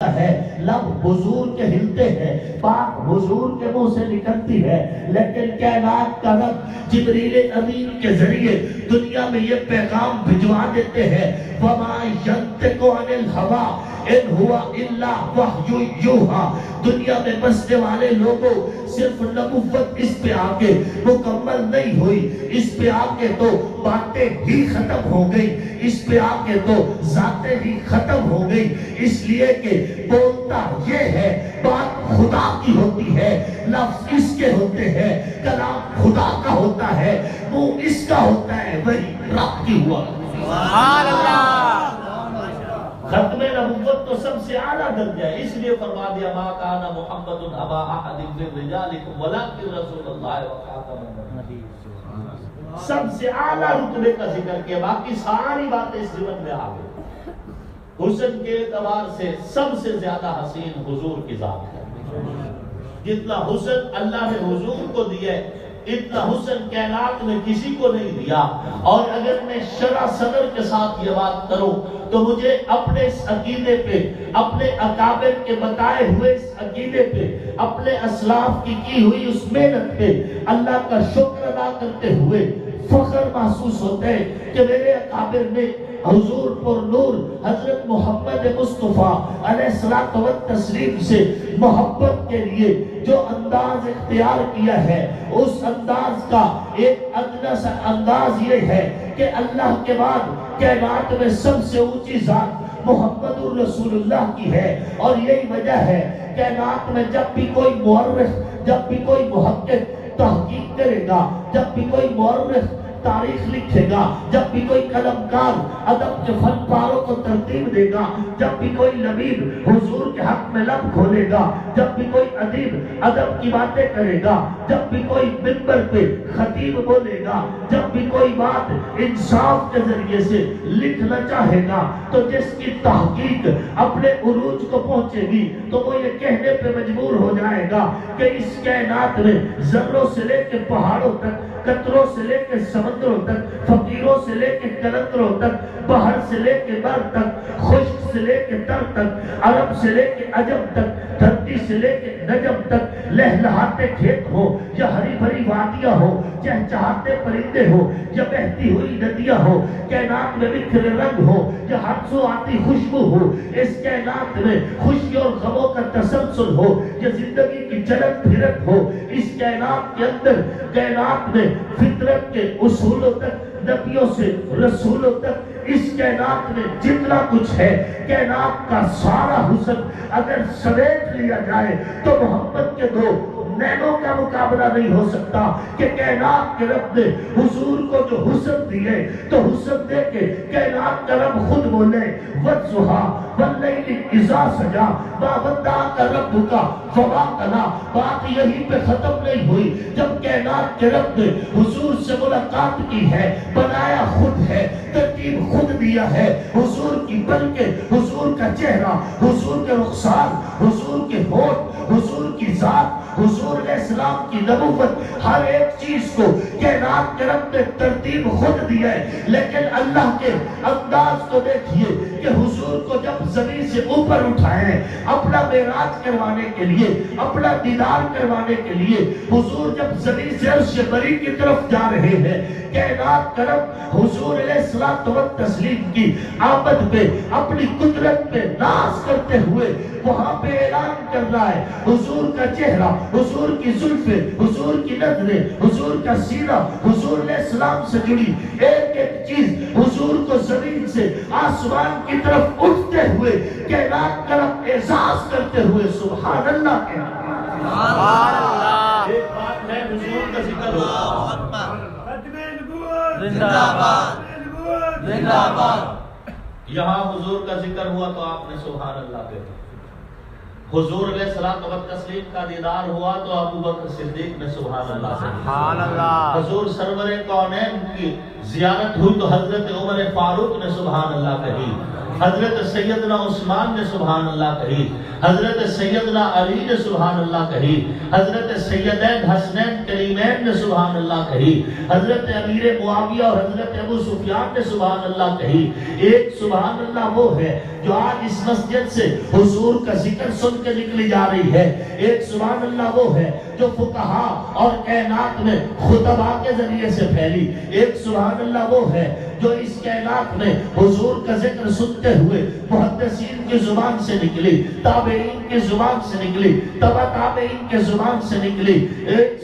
ہوتا ہے، لب حضور کے ہلتے ہیں، بات حضور کے منہ سے نکلتی ہے، لیکن کائنات کا رب جبریل امین کے ذریعے دنیا میں یہ پیغام بھجوا دیتے ہیں، وَمَا يَنطِقُ عَنِ الْهَوَىٰ ان ہوا الا وحی یوحا۔ دنیا میں بسنے والے لوگوں صرف نبوت اس پہ آکے مکمل نہیں ہوئی، اس پہ آکے تو باتیں ہی ختم ہو گئی، اس پہ آکے تو ذاتیں ہی ختم ہو گئی، اس لیے کہ بولتا یہ ہے، بات خدا کی ہوتی ہے، لفظ اس کے ہوتے ہیں، کلام خدا کا ہوتا ہے، منہ اس کا ہوتا ہے، وہی رب کی ہوا۔ سبحان اللہ۔ ختم نبوت تو سب سے اعلیٰ درجہ ہے، اس لیے فرما دیا ما کان محمد ابا احد من رجالکم ولکن رسول اللہ وخاتم النبیین۔ سب سے اعلیٰ رتبے کا ذکر کیا، باقی ساری باتیں اس ضمن میں آ گئی۔ حسن کے اعتبار سے سب سے زیادہ حسین حضور کی ذات ہے۔ جتنا حسن اللہ نے حضور کو دیا ہے اتنا حسن کائنات میں کسی کو نہیں دیا۔ اور اگر میں شرح صدر کے ساتھ یہ بات کروں تو مجھے اپنے اس عقیدے پہ، اپنے اکابر کے بتائے ہوئے اس عقیدے پہ، اپنے اسلاف کی ہوئی اس محنت پہ اللہ کا شکر ادا کرتے ہوئے فخر محسوس ہوتا ہے کہ میرے اکابر نے حضور پر نور حضرت محمد مصطفیٰ علیہ الصلوۃ والتسلیم سے محبت کے لیے جو انداز اختیار کیا ہے، اس انداز کا ایک ادنا سا انداز یہ ہے کہ اللہ کے بعد کائنات میں سب سے اونچی ذات محمد الرسول اللہ کی ہے۔ اور یہی وجہ ہے کائنات میں جب بھی کوئی مورخ، جب بھی کوئی محقق تحقیق کرے گا، جب بھی کوئی مورخ تاریخ لکھے گا، جب بھی کوئی قلمکار ادب کے فن پاروں کو ترتیب دے گا، جب بھی کوئی لبیب حضور کے حق میں لب کھولے گا، جب بھی کوئی ادیب ادب کی باتیں کرے گا، جب بھی کوئی منبر پہ خطیب بولے گا، جب بھی کوئی بات انصاف کے ذریعے سے لکھنا چاہے گا، تو جس کی تحقیق اپنے عروج کو پہنچے گی تو وہ یہ کہنے پہ مجبور ہو جائے گا کہ اس کائنات میں ذروں سے لے کے پہاڑوں تک، قطروں سے لے کے سمندروں تک، فقیروں سے لے کے کلندروں تک، بحر سے لے کے بر تک، خشک سے لے کے تر تک، عرب سے لے کے عجم تک، دھرتی سے لے کے نجم تک، لہلہاتے کھیت ہو یا ہری بھری وادیاں ہو، چہچہاتے پرندے ہو یا بہتی ہوئی ندیاں ہو، کائنات میں بکھرے رنگ ہو یا ہاتھ سو آتی خوشبو ہو، اس کائنات میں خوشی اور غموں کا تسلسل ہو یا زندگی کی چلن پھرن ہو، اس کائنات کے اندر، کائنات میں فطرت کے اصولوں تک، نبیوں سے رسولوں تک، اس کائنات میں جتنا کچھ ہے، کائنات کا سارا حسن اگر سمیٹ لیا جائے تو محمد کے دو نینوں کا مقابلہ نہیں ہو سکتا کہ کائنات کے رب نے حضور کو جو حسن دیے تو حسن دے کے کائنات کا رب خود بولے وَالضُّحَىٰ وَاللَّيْلِ إِذَا سَجَىٰ مَا وَدَّعَكَ رَبُّكَ وَمَا قَلَىٰ۔ بات یہیں پہ ختم نہیں ہوئی، جب کائنات کے رب نے حضور سے ملاقات کی ہے، بنایا خود ہے، ترتیب خود دیا ہے، حضور کی بلکہ حضور کا چہرہ، حضور کے رخسار، حضور کے ہونٹ، حضور کی ذات، حضور علیہ السلام کی نبوت، ہر ایک چیز کو کائنات کے رب نے ترتیب خود دیا ہے۔ لیکن اللہ کے انداز کو دیکھیے کہ حضور کو جب زمین سے اوپر اٹھائے اپنا معراج کروانے کے لیے، اپنا دیدار کروانے کے لیے، حضور جب زمین سے عرش بری کی طرف جا رہے ہیں، کائنات کا رب حضور علیہ الصلوۃ والتسلیم کی آمد پہ اپنی قدرت پہ ناز کرتے ہوئے وہاں پہ اعلان کر رہا ہے، حضور کا چہرہ، حضور کی زلفیں، حضور کی نظریں، حضور کا سینہ، حضور علیہ السلام سے جڑی ایک ایک چیز حضور کو زمین سے آسمان کی طرف اٹھتے ہوئے کائنات کا رب احساس کرتے ہوئے سبحان اللہ کہا۔ سبحان اللہ۔ ایک بات ہے حضور کا ذکر ہو، زندہ باد، زندہ باد۔ یہاں حضور کا ذکر ہوا تو آپ نے سبحان اللہ کہا، حضور علیہ الصلوۃ والتسلیم کا دیدار ہوا تو ابو بکر صدیق نے سبحان اللہ کہا، سبحان اللہ۔ حضور سرور کونین کی زیارت ہوئی تو حضرت عمر فاروق نے سبحان اللہ کہی، حضرت سیدنا عثمان نے سبحان اللہ کہی، حضرت سیدنا علی نے سبحان اللہ کہی، حضرت سیدین حسنین کریمین نے سبحان اللہ کہی، حضرت امیر معاویہ اور حضرت ابو سفیان نے سبحان اللہ کہی۔ ایک سبحان اللہ وہ ہے جو آج اس مسجد سے حضور کا ذکر سن کے نکلی جا رہی ہے، ایک سبحان اللہ وہ ہے جو فقہا اور کائنات میں خطبہ کے ذریعے سے پھیلی، ایک سبحان اللہ وہ ہے جو اس کائنات میں حضور کا ذکر سنتے ہوئے محدثین کی زبان سے نکلی، تابعین کی زبان سے نکلی، تبع تابعین کی زبان سے نکلی۔ ایک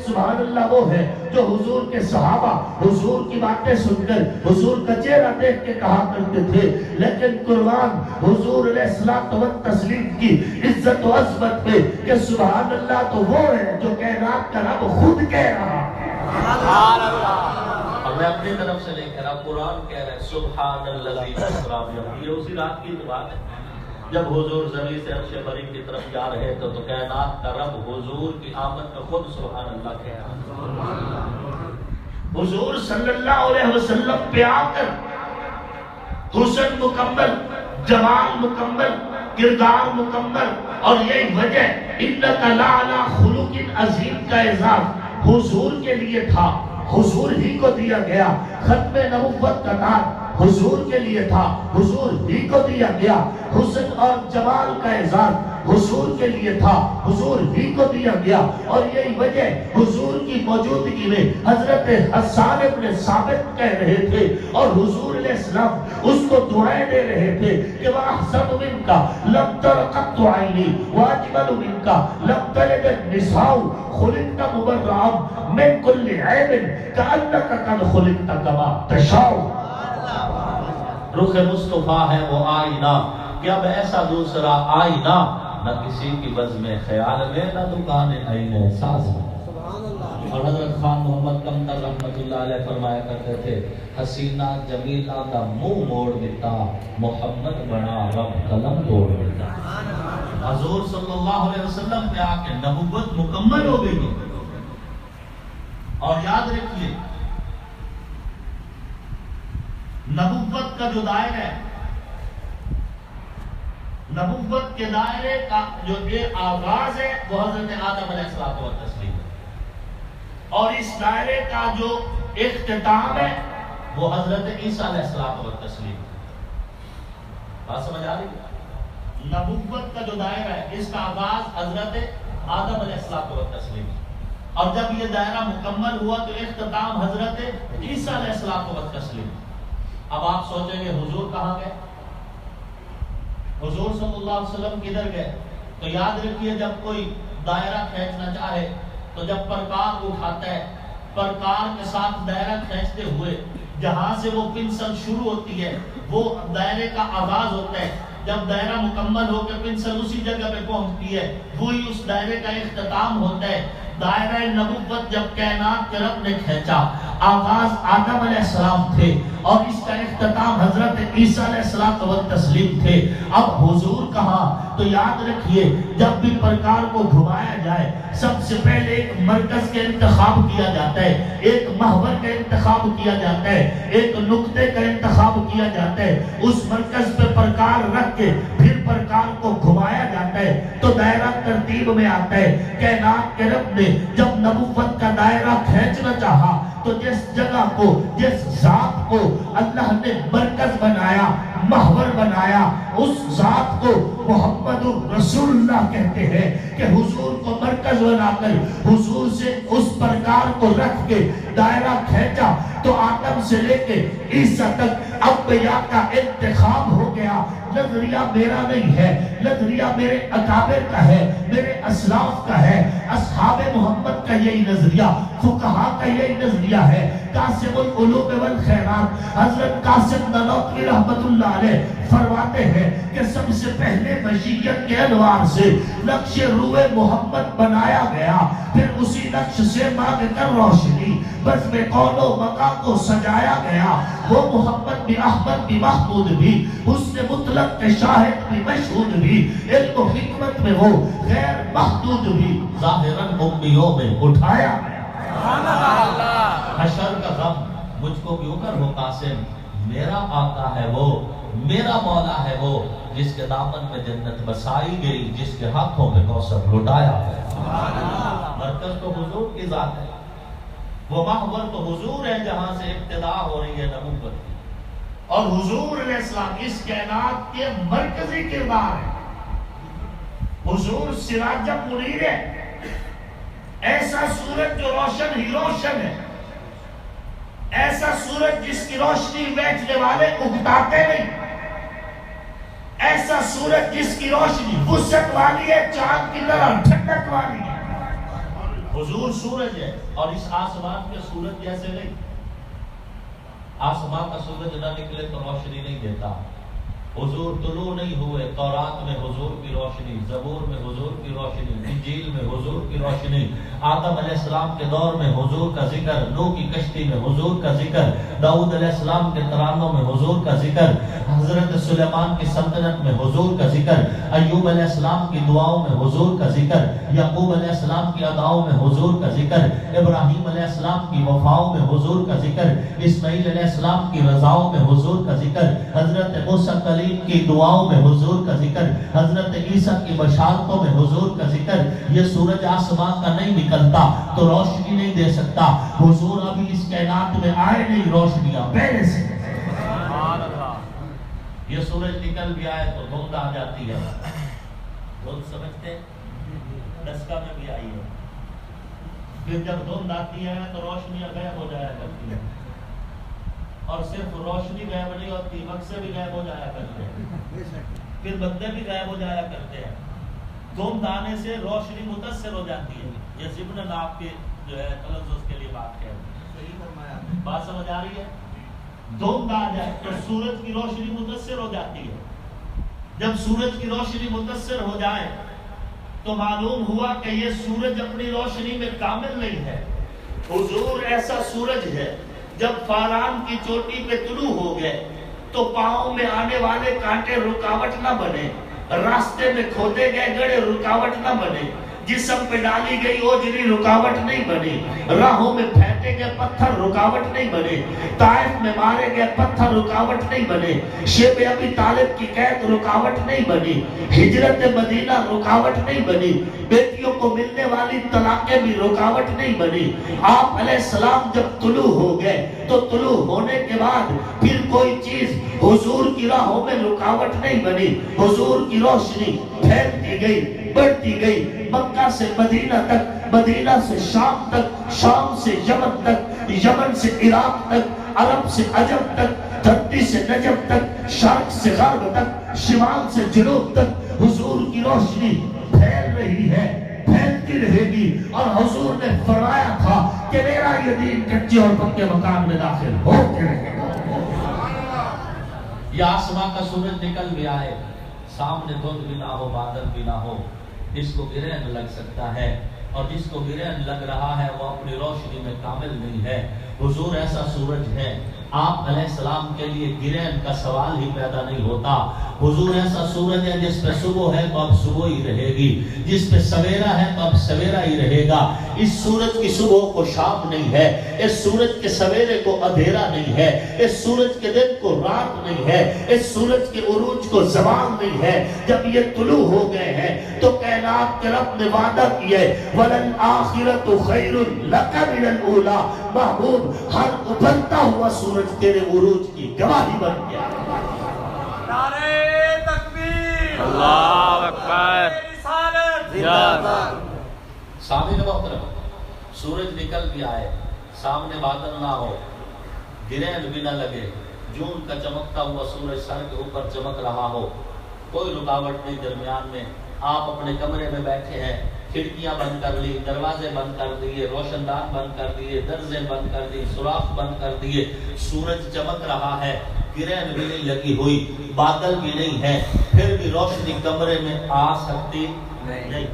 سبحان اللہ وہ ہے جو حضور کے صحابہ حضور کی باتیں سن کر حضور کا چہرہ دیکھ کے کہا کرتے تھے، لیکن قرآن حضور علیہ الصلوۃ والتسلیم کی عزت و عظمت پہ کہ سبحان اللہ تو وہ ہے جو کائنات کا رب خود کہہ رہا ہے۔ سبحان اللہ۔ اور میں اپنی طرف سے نہیں کہہ رہا، قرآن کہہ رہا ہے سبحان الذی اسریٰ بعبدہ۔ یہ اسی رات کی بات ہے جب حضور زمین سے عرش بری کی طرف جا رہے تو کائنات کا رب حضور کی آمد میں خود سبحان اللہ کہہ رہا۔ حضور صلی اللہ علیہ وسلم پہ آ کر حسن مکمل، جمال مکمل، کردار مکمل، اور یہی وجہ انک لعلی خلق عظیم کا اعزاز حضور کے لیے تھا، حضور ہی کو دیا گیا۔ ختم نبوت کا تاج حضور کے لیے تھا، حضور ہی کو دیا گیا۔ حسن اور جمال کا اعزاز حضور کے لیے تھا، حضور ہی کو دیا گیا۔ اور یہی وجہ حضور کی موجودگی میں حضرت حسان ابن ثابت کہہ رہے تھے اور حضور علیہ السلام اس کو دعائیں دے رہے تھے کہ وَأَحْسَنُ مِنْكَ لَمْ تَرَ قَطُّ عَيْنِي وَأَجْمَلُ مِنْكَ لَمْ تَلِدِ النِّسَاءُ خُلِقْتَ مُبَرَّأً مِنْ كُلِّ عَيْبٍ كَأَنَّكَ قَدْ خُلِقْتَ كَمَا تَشَاءُ۔ رخ مصطفیٰ ہے وہ آئینہ کہ اب ایسا دوسرا آئینہ نہ کسی کی بزم خیال میں، نہ دکان عین احساس میں۔ اور حضرت خان محمد کمتر رحمت اللہ علیہ فرمایا کرتے تھے حسینہ جمیلہ دا منہ موڑ دیتا، محمد بنا رب قلم توڑ دیتا۔ حضور صلی اللہ علیہ وسلم پہ آ کے نبوت مکمل ہو گئی۔ اور یاد رکھیے نبوت کا جو دائرہ ہے، نبوت کے دائرے کا جو یہ آغاز ہے وہ حضرت آدم علیہ الصلوۃ والتسلیم ہے، اور اس دائرے کا جو اختتام ہے وہ حضرت عیسیٰ علیہ الصلوۃ والتسلیم ہے۔ بات سمجھ آ رہی ہے؟ نبوت کا جو دائرہ ہے اس کا آغاز حضرت آدم علیہ الصلوۃ والتسلیم ہے، اور جب یہ دائرہ مکمل ہوا تو اختتام حضرت عیسیٰ علیہ الصلوۃ والتسلیم۔ اب آپ سوچیں گے حضور کہاں گئے، حضور صلی اللہ علیہ وسلم کدھر گئے؟ تو یاد رکھیے جب کوئی دائرہ کھینچنا چاہے تو جب پرکار اٹھاتا ہے، پرکار کے ساتھ دائرہ کھینچتے ہوئے جہاں سے وہ پنسل شروع ہوتی ہے وہ دائرے کا آغاز ہوتا ہے، جب دائرہ مکمل ہو کے پنسل اسی جگہ پہ پہنچتی ہے وہی اس دائرے کا اختتام ہوتا ہے۔ دائرہ نبوت جب کائنات کے رب نے کھینچا، آغاز آدم علیہ السلام تھے اور اس کا اختتام حضرت عیسیٰ علیہ الصلوۃ والتسلیم تھے۔ اب حضور کہاں؟ تو یاد رکھیے جب بھی پرکار کو گھمایا جائے سب سے پہلے ایک مرکز کا انتخاب کیا جاتا ہے، ایک محور کا انتخاب کیا جاتا ہے، ایک نقطے کا انتخاب کیا جاتا ہے، اس مرکز پہ پرکار رکھ کے پھر پرکار کو گھمایا جاتا ہے تو دائرہ ترتیب میں آتا ہے۔ کائنات کے رب نے جب نبوت کا دائرہ کھینچنا چاہا تو جس جگہ کو، جس ذات کو اللہ نے مرکز بنایا، محور بنایا، اس ذات کو محمد رسول اللہ کہتے ہیں کہ حضور کو مرکز بنا کر حضور سے اس پرکار کو رکھ کے دائرہ کھینچا تو آدم سے لے کے عیسیٰ تک انبیاء کا انتخاب ہو گیا۔ نظریہ میرا نہیں ہے، نظریہ میرے اکابر کا ہے، میرے اسلاف کا ہے، اصحاب محمد کا یہی نظریہ، فقہا کا یہی نظریہ ہے۔ قاسم العلوم والخیرات حضرت قاسم نانوتوی رحمت اللہ علیہ فرماتے ہیں کہ سب سے پہلے مشیت کے انوار سے نقش روح محمد بنایا گیا، پھر اسی نقش سے مانگ کر روشنی بزم کون و مقام کو سجایا گیا۔ وہ محمد بھی، احمد بھی، محمود بھی، حسن مطلق کے شاہد بھی، مشہود بھی، علم و حکمت میں وہ غیر محدود بھی، ظاہراً امیوں میں اٹھایا گیا۔ حشر کا غم مجھ کو کیوں کر ہو قاسم، میرا آقا ہے وہ میرا مولا ہے وہ جس کے دامن میں جنت بسائی گئی، جس کے ہاتھوں میں کوثر لٹایا گیا۔ مرکز تو حضور کی ذات ہے، وہ محور تو حضور ہے جہاں سے ابتدا ہو رہی ہے نبوت کی، اور حضور علیہ السلام اس کائنات کے مرکزی کردار ہے۔ حضور سراج منیر ہے، ایسا سورج جو روشن ہی روشن ہے، ایسا سورج جس کی روشنی بیچنے والے اگتاتے نہیں، ایسا سورج جس کی روشنی وسعت والی ہے، چاند کی طرح ٹھنڈک والی ہے۔ حضور سورج ہے، اور اس آسمان کے سورج جیسے نہیں۔ آسمان کا سورج نہ نکلے تو روشنی نہیں دیتا۔ حضور طلوع نہیں ہوئے، تورات میں حضور کی روشنی، زبور میں حضور کی روشنی، انجیل میں حضور کی روشنی، آدم علیہ السلام کے دور میں حضور کا ذکر، نوح کی کشتی میں حضور کا ذکر، داؤد علیہ السلام کے ترانوں میں حضور کا ذکر، حضرت سلیمان کی سلطنت میں حضور کا ذکر، ایوب علیہ السلام کی دعاؤں میں حضور کا ذکر، یعقوب علیہ السلام کی اداؤں میں حضور کا ذکر، ابراہیم علیہ السلام کی وفاؤں میں حضور کا ذکر، اسماعیل علیہ السلام کی رضاؤں میں حضور کا ذکر، حضرت موسیٰ کلیم کی دعاؤں میں حضور کا ذکر، حضرت عیسیٰ کی بشارتوں میں حضور کا ذکر۔ یہ سورج آسمان کا نہیں نکلتا تو روشنی نہیں دے سکتا۔ حضور ابھی اس کائنات میں آئے نہیں، روشنیاں پہلے سے۔ یہ سورج نکل بھی آئے تو دھند آ جاتی ہے، دھند سمجھتے دسکا میں بھی آئی ہے، پھر جب دھند آتی ہے تو روشنیاں غائب ہو جایا کرتی ہیں، اور صرف روشنی غائب نہیں ہوتی، مقصد بھی غائب ہو جایا کرتے ہیں، پھر بندے بھی غائب ہو جایا کرتے ہیں۔ دھند آنے سے روشنی متاثر ہو جاتی ہے۔ یہ ضمن ناپ کے جو ہے تلفظ کے لیے بات ہے، بات سمجھ آ رہی ہے؟ دھند آ جائے تو سورج کی روشنی متاثر ہو جاتی ہے۔ جب سورج کی روشنی متاثر ہو جائے تو معلوم ہوا کہ یہ سورج اپنی روشنی میں کامل نہیں ہے۔ حضور ایسا سورج ہے، جب فاران کی چوٹی پہ طلوع ہو گئے تو پاؤں میں آنے والے کانٹے رکاوٹ نہ بنے، راستے میں کھودے گئے گڑھے رکاوٹ نہ بنے، جسم پہ ڈالی گئی اوجری رکاوٹ نہیں بنی، راہوں میں پھینٹے گئے پتھر رکاوٹ نہیں بنے، طائف میں مارے گئے پتھر رکاوٹ نہیں بنے، شیب ابی طالب کی قید رکاوٹ نہیں بنی، ہجرت مدینہ رکاوٹ نہیں بنی، بیٹیوں کو ملنے والی طلاقیں بھی رکاوٹ نہیں بنی۔ آپ علیہ السلام جب طلوع ہو گئے تو طلوع ہونے کے بعد پھر کوئی چیز حضور کی راہوں میں رکاوٹ نہیں بنی۔ حضور کی روشنی پھیلتی گئی، بڑھتی گئی، مکہ سے مدینہ تک، مدینہ سے شام تک، شام سے یمن تک، یمن سے عراق تک، عرب سے عجم تک، دھرتی سے نجم تک، شرق سے غرب تک، شمال سے جنوب تک حضور کی روشنی پھیل رہی ہے، پھیلتی رہے گی۔ اور حضور نے فرمایا تھا کہ میرا یہ دین کچے اور پکے مکان میں داخل ہو کے رہے گا۔ یہ آسمان کا سورج نکل بھی آئے، سامنے دھند بھی نہ ہو، بادل بھی نہ ہو، جس کو گرہن لگ سکتا ہے، اور جس کو گرہن لگ رہا ہے وہ اپنی روشنی میں کامل نہیں ہے۔ حضور ایسا سورج ہے، آپ علیہ السلام کے لیے گرہن کا سوال ہی پیدا نہیں ہوتا۔ حضور ایسا سورج ہے جس پہ صبح ہے تو اب صبح ہی رہے گی، جس پہ سویرا ہے تو اب سویرا ہی رہے گا۔ اس سورج کی صبح کو شام نہیں ہے، اس سورج کے سویرے کو اندھیرا نہیں ہے، اس سورج کے دن کو رات نہیں ہے، اس سورج کے عروج کو زوال نہیں ہے۔ جب یہ طلوع ہو گئے ہیں تو کائنات کے رب نے وعدہ کیا ہے وَلَلْآخِرَةُ خَيْرٌ لَكَ مِنَ الْأُولَىٰ۔ محبوب، ہر ابھرتا ہوا سورج تیرے عروج کی گواہی بن گیا۔ نعرہ تکبیر، اللہ اکبر، زندہ باد۔ سامنے محترم، سورج نکل بھی آئے، سامنے بادل نہ ہو، گرہن بھی نہ لگے، جون کا چمکتا ہوا سورج سر کے اوپر چمک رہا ہو، کوئی رکاوٹ نہیں درمیان میں، آپ اپنے کمرے میں بیٹھے ہیں، کھڑکیاں بند کر لی، دروازے بند کر دیے، روشن دان بند کر دیے، درزیں بند کر دی، سوراخ بند کر دیے، سورج چمک رہا ہے، گرہن بھی نہیں لگی ہوئی، بادل بھی نہیں ہے، پھر بھی روشنی کمرے میں آ سکتی نہیں،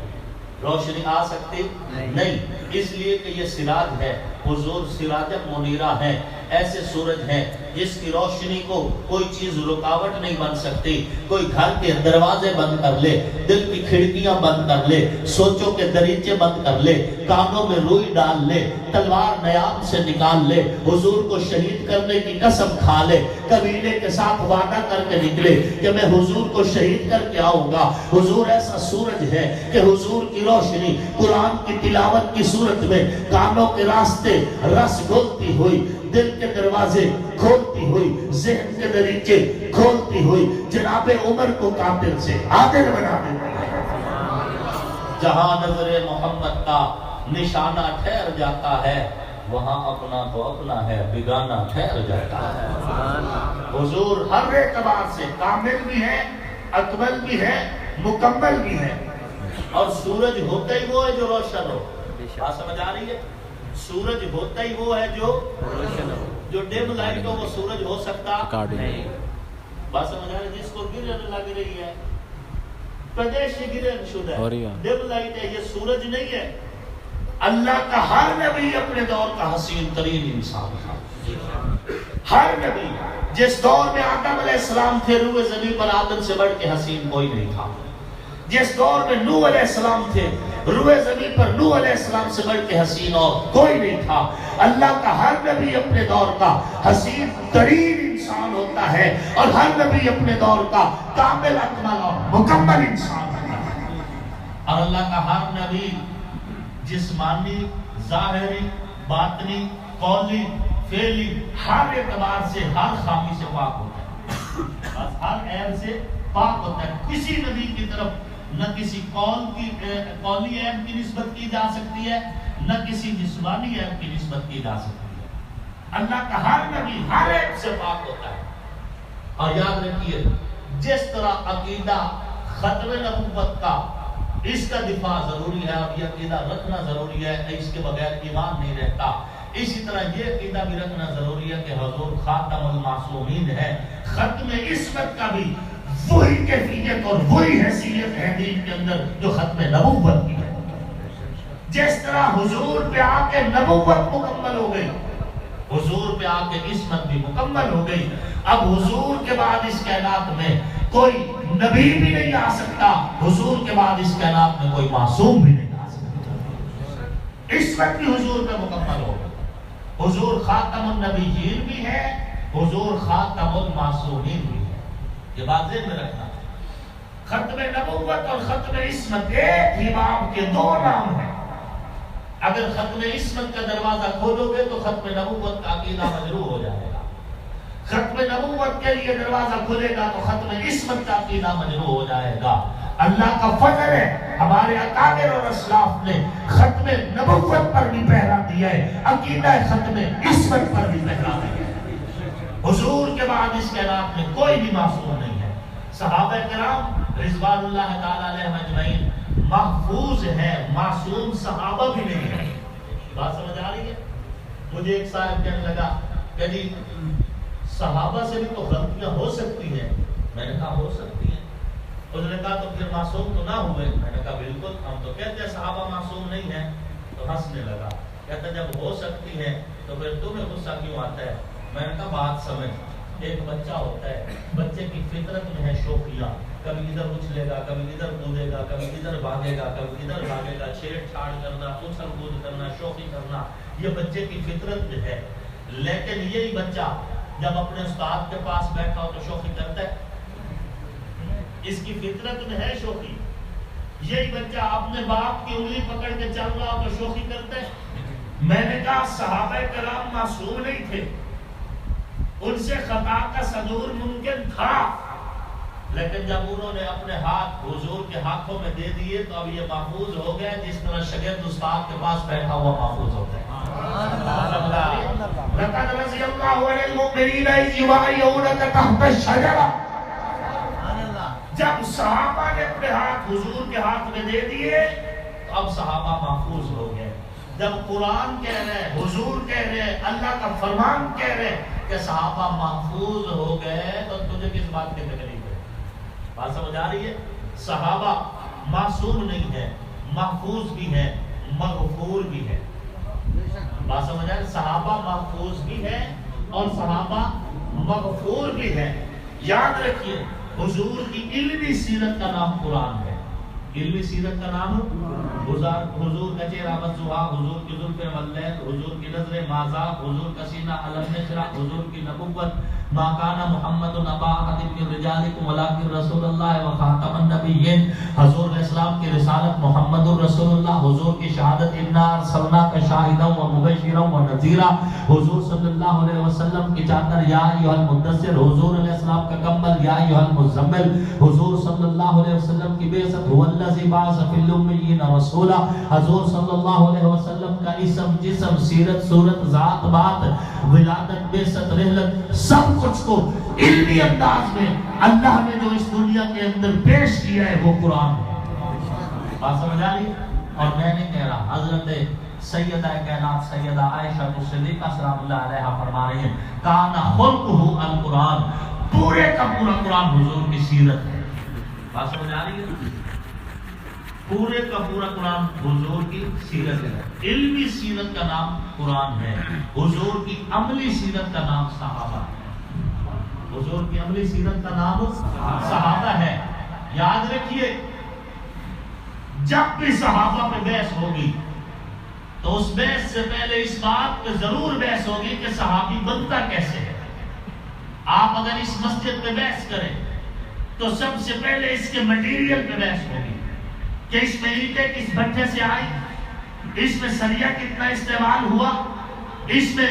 روشنی آ سکتی نہیں، اس لیے کہ یہ سراج ہے، حضور سراج منیرہ ہے۔ ایسے سورج ہیں جس کی روشنی کو کوئی چیز رکاوٹ نہیں بن سکتی. کوئی گھر کے دروازے بند کر لے, دل کی کھڑکیاں بند کر لے, سوچوں کے دریچے بند کر لے, کانوں میں روئی ڈال لے, تلوار نیام سے نکال لے, حضور کو شہید کرنے کی قسم کھا لے, قبیلے کے ساتھ وعدہ کر کے نکلے کہ میں حضور کو شہید کر کے آؤں گا. حضور ایسا سورج ہے کہ حضور کی روشنی قرآن کی تلاوت کی صورت میں کانوں کے راستے رس گھولتی ہوئی, دل کے دروازے کھولتی ہوئی, ذہن کے دریچے کھولتی ہوئی جناب عمر کو قاتل سے عادل بنا دیتی ہے. جہاں نظر محمد کا نشانہ ٹھہر جاتا ہے وہاں اپنا تو اپنا ہے, بیگانہ ٹھہر جاتا ہے. حضور ہر اعتبار سے کامل بھی ہے, اکمل بھی ہے, مکمل بھی ہے. اور سورج ہوتا ہی وہ ہے جو روشن ہو. بات سمجھ آ رہی ہے؟ سورج ہوتا ہی وہ ہے جو ڈیم لائٹ ہو, وہ سورج ہو سکتا نہیں. بات سمجھ آ رہی ہے؟ جس کو گرن لگ رہی ہے پردیش گرن شدہ ڈیم لائٹ ہے, یہ سورج نہیں ہے. اللہ کا ہر نبی اپنے دور کا حسین ترین انسان تھا. ہر نبی جس دور میں آدم علیہ السلام تھے روئے زمین پر آدم سے بڑھ کے حسین کوئی نہیں تھا. جس دور میں نوح علیہ السلام تھے روئے زمین پر نوح علیہ السلام سے بڑھ کے حسین اور کوئی نہیں تھا. اللہ کا ہر نبی اپنے دور کا حسین ترین انسان ہوتا ہے اور ہر نبی اپنے دور کا کامل اکمل اور مکمل انسان ہوتا ہے. اور اللہ کا ہر نبی جسمانی, ظاہری, باطنی, قولی, فعلی ہر اعتبار سے ہر خامی سے پاک ہوتا ہے. بس ہر عیب سے پاک ہوتا ہے. کسی نبی کی طرف نہ کسی قولی عیب کی نسبت کی جا سکتی ہے, نہ کسی جسمانی عیب کی نسبت کی جا سکتی ہے. اللہ کا ہر نبی ہر عیب سے پاک ہوتا ہے. اور یاد رکھیے جس طرح عقیدہ ختم نبوت کا اس کا دفاع ضروری ہے, اب یہ عقیدہ رکھنا ضروری ہے, اس کے بغیر ایمان نہیں رہتا. اسی طرح یہ عقیدہ بھی رکھنا ضروری ہے کہ حضور خاتم المعصومین ہے. ختم عصمت کا بھی وہی کیفیت اور وہی حیثیت ہے دین کے اندر جو ختم نبوت کی ہے. جس طرح حضور پہ آ کے نبوت مکمل ہو گئی, حضور پہ آ کے عصمت بھی مکمل ہو گئی. اب حضور کے بعد اس کائنات میں کوئی نبی بھی نہیں آ سکتا, حضور کے بعد اس کائنات میں کوئی معصوم بھی نہیں آ سکتا. عصمت بھی حضور پہ مکمل ہو گئی. حضور خاتم النبیین بھی ہے, حضور خاتم المعصومین بھی ہے. یہ بات ذہن میں رکھنا. ختم نبوت اور ختم عصمت ایک ہی باب کے دو نام ہیں. اگر ختم عصمت کا دروازہ کھولو گے تو ختم نبوت کا عقیدہ مجروح ہو جائے گا. ختم نبوت کے لیے دروازہ کھلے گا تو ختم عصمت کا عقیدہ مجروح ہو جائے گا. اللہ کا فضل ہے, ہمارے اکابر اور اسلاف نے ختم نبوت پر بھی پہرا دیا ہے, عقیدہ ختم عصمت پر بھی پہرا دیا ہے. حضور کے بعد اس کائنات میں کوئی بھی معصوم نہیں ہے. صحابہ کرام رضوان اللہ تعالی علیہم اجمعین محفوظ ہیں, معصوم صحابہ بھی نہیں ہے. بات سمجھ آ رہی ہے؟ مجھے ایک صاحب کہنے لگا کہ جی صحابہ سے بھی تو غلطیاں ہو سکتی ہیں. میں نے کہا ہو سکتی ہیں. اس نے کہا تو پھر معصوم تو نہ ہوئے. میں نے کہا بالکل, ہم تو کہتے ہیں صحابہ معصوم نہیں ہیں. تو ہنسنے لگا, کہتا جب ہو سکتی ہے تو پھر تمہیں غصہ کیوں آتا ہے؟ میں نے کہا بات سمجھ. ایک بچہ ہوتا ہے, بچے کی فطرت میں ہے شوخیاں, کبھی ادھر اچھلے گا, کبھی ادھر کودے گا, کبھی ادھر بھاگے گا, کبھی ادھر بھاگے گا, چھیڑ چھاڑ کرنا, اچھل کود کرنا, شوخی کرنا, یہ بچے کی فطرت میں ہے. لیکن یہی بچہ جب اپنے استاد کے پاس بیٹھا ہو تو شوخی کرتا ہے. اس کی فطرت میں ہے شوخی. یہی بچہ اپنے باپ کی انگلی پکڑ کے چل رہا ہو تو شوخی کرتا ہے. میں نے کہا صحابہ کرام معصوم نہیں تھے, ان سے خطا کا صدور ممکن تھا, لیکن جب انہوں نے اپنے ہاتھ حضور کے ہاتھوں میں دے دیے تو اب یہ محفوظ ہو گئے جس طرح شاگرد استاد کے پاس بیٹھا ہوا محفوظ ہوتا ہے. لقد رضی اللہ عن المؤمنین اذ یبایعونک تحت الشجرہ. جب صحابہ نے اپنے ہاتھ حضور کے ہاتھ میں دے دیے تو اب صحابہ محفوظ ہو گئے. جب قرآن کہہ رہے, حضور کہہ رہے, اللہ کا فرمان کہہ رہے کہ صحابہ محفوظ ہو گئے تو تجھے کس بات کی تکلیف ہے؟ بات سمجھ آ رہی ہے؟ صحابہ معصوم نہیں ہے, محفوظ بھی ہے, مغفور بھی ہے. بات سمجھ آ رہی ہے؟ صحابہ محفوظ بھی ہے اور صحابہ مغفور بھی ہے. یاد رکھیے حضور کی علمی سیرت کا نام قرآن ہے. علمی سیرت کا نام حضور کا چہرہ مزوحا، حضور کی زلفیں واللیل، حضور کی نظر مازا، حضور کا سینہ علم نشرہ، حضور کی نبوت ما کان محمد ابا احد من رجالکم ولکن رسول اللہ وخاتم النبیین. حضور علیہ السلام کی رسالت محمد رسول اللہ، حضور کی شہادت انا ارسلناک شاہدا ومبشرا ونذیرا، حضور صلی اللہ علیہ وسلم کی چادر یا ایھا المدثر، حضور علیہ السلام کا کمبل یا ایھا المزمل، حضور صلی اللہ علیہ وسلم کی بعثت هو الذی بعث فی الامیین رسولا، حضور صلی اللہ علیہ وسلم کا اسم جسم سیرت صورت ذات بات ولادت بعثت رحلت سب کچھ کو علمی انداز میں اللہ نے جو اس دنیا کے اندر پیش کیا ہے وہ قرآن ہے. بات سمجھ آ رہی؟ اور میں نہیں کہہ رہا، حضرت سیدہ کائنات سیدہ عائشہ صدیقہ سلام اللہ علیہا فرما رہی ہیں کان خلقہ القرآن، پورے کا پورا قرآن حضور کی سیرت ہے. بات سمجھ آ رہی ہے؟ پورے کا پورا قرآن حضور کی سیرت ہے. علمی سیرت کا نام قرآن ہے. حضور کی عملی سیرت کا نام صحابہ ہے. حضور کی عملی سیرت کا نام صحابہ ہے. یاد رکھیے جب بھی صحابہ پہ بحث ہوگی تو اس بحث سے پہلے اس بات پہ ضرور بحث ہوگی کہ صحابی بنتا کیسے ہے. آپ اگر اس مسجد پہ بحث کریں تو سب سے پہلے اس کے مٹیریل پہ بحث ہوگی کہ اس میں اینٹیں کس بھٹے سے آئی، اس میں سریا کتنا استعمال ہوا، اس میں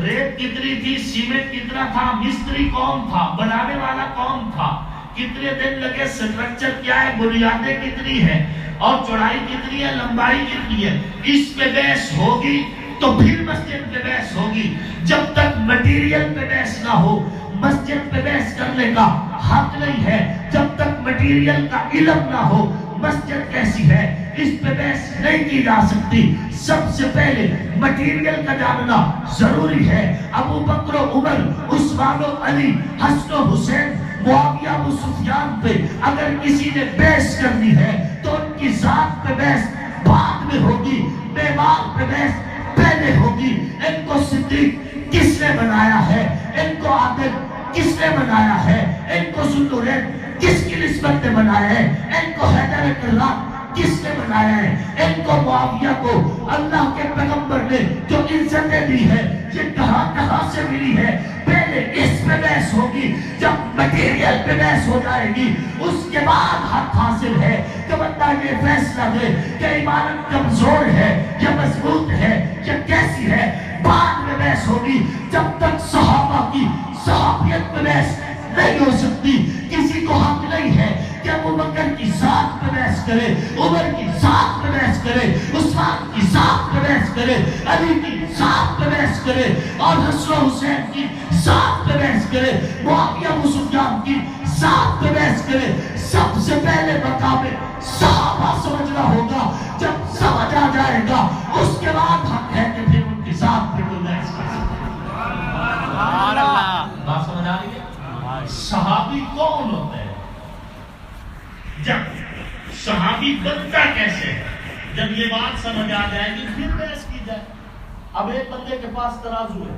ریت کتنی تھی، سیمنٹ کتنا تھا، مستری کون تھا، بنانے والا کون تھا، کتنے دن لگے، سٹرکچر کیا ہے، بنیادیں کتنی ہے اور چوڑائی کتنی ہے، لمبائی کتنی ہے. اس پہ بحث ہوگی تو پھر مسجد پہ بحث ہوگی. جب تک مٹیریل پہ بحث نہ ہو مسجد پہ بحث کرنے کا حق نہیں ہے. جب تک مٹیریل کا علم نہ ہو مسجد کیسی ہے اس پہ بحث نہیں کی جا سکتی. سب سے پہلے مٹیریل کا جاننا ضروری ہے. ابو بکر و عمر، عثمان و علی، حسن و حسین، معاویہ ابو سفیان پہ اگر کسی نے بحث کرنی ہے تو ان کی ذات پہ بحث بعد میں ہوگی، معمار پہ بحث پہلے ہوگی. ان کو صدیق کس نے بنایا ہے، ان کو عادل کس نے بنایا ہے، ان کو ذوالنورین کس کی نسبت نے بنایا ہے، ان کو حیدر کرام کس نے بنایا ہے، ان کو معاویہ کو اللہ کے پیغمبر نے جو عزتیں دی ہے یہ کہاں کہاں سے ملی ہے. پہلے اس پہ بحث ہوگی. جب مٹیریل پہ بحث ہو جائے گی اس کے بعد حق حاصل ہے کہ بندہ یہ فیصلہ دے کہ عمارت کمزور ہے یا مضبوط ہے یا کیسی ہے. بعد میں بحث ہوگی. جب تک صحابہ کی صحابیت پہ بحث نہیں ہو سکتی کسی کو حق نہیں ہے کہ ابو بکر کی ذات پہ بحث کرے، عمر کی ذات پہ بحث کرے، عثمان کی ذات پہ بحث کرے، علی کی ذات پہ بحث کرے اور حسن و حسین کی ذات پہ بحث کرے، معاویہ ابو سفیان کی ذات پہ بحث کرے. سب سے پہلے مقام صحابہ سمجھنا ہوگا. جب سمجھ آ جائے گا اس کے بعد حق ہے کہ پھر ان کی ذات پہ کوئی بحث کر سکے. بات سمجھ آ رہی ہے؟ صحابی کون ہوتا ہے؟ جب صحابی بنتا کیسے ہے، جب یہ بات سمجھ آ جائے گی پھر بحث کی جائے. اب ایک بندے کے پاس ترازو ہے،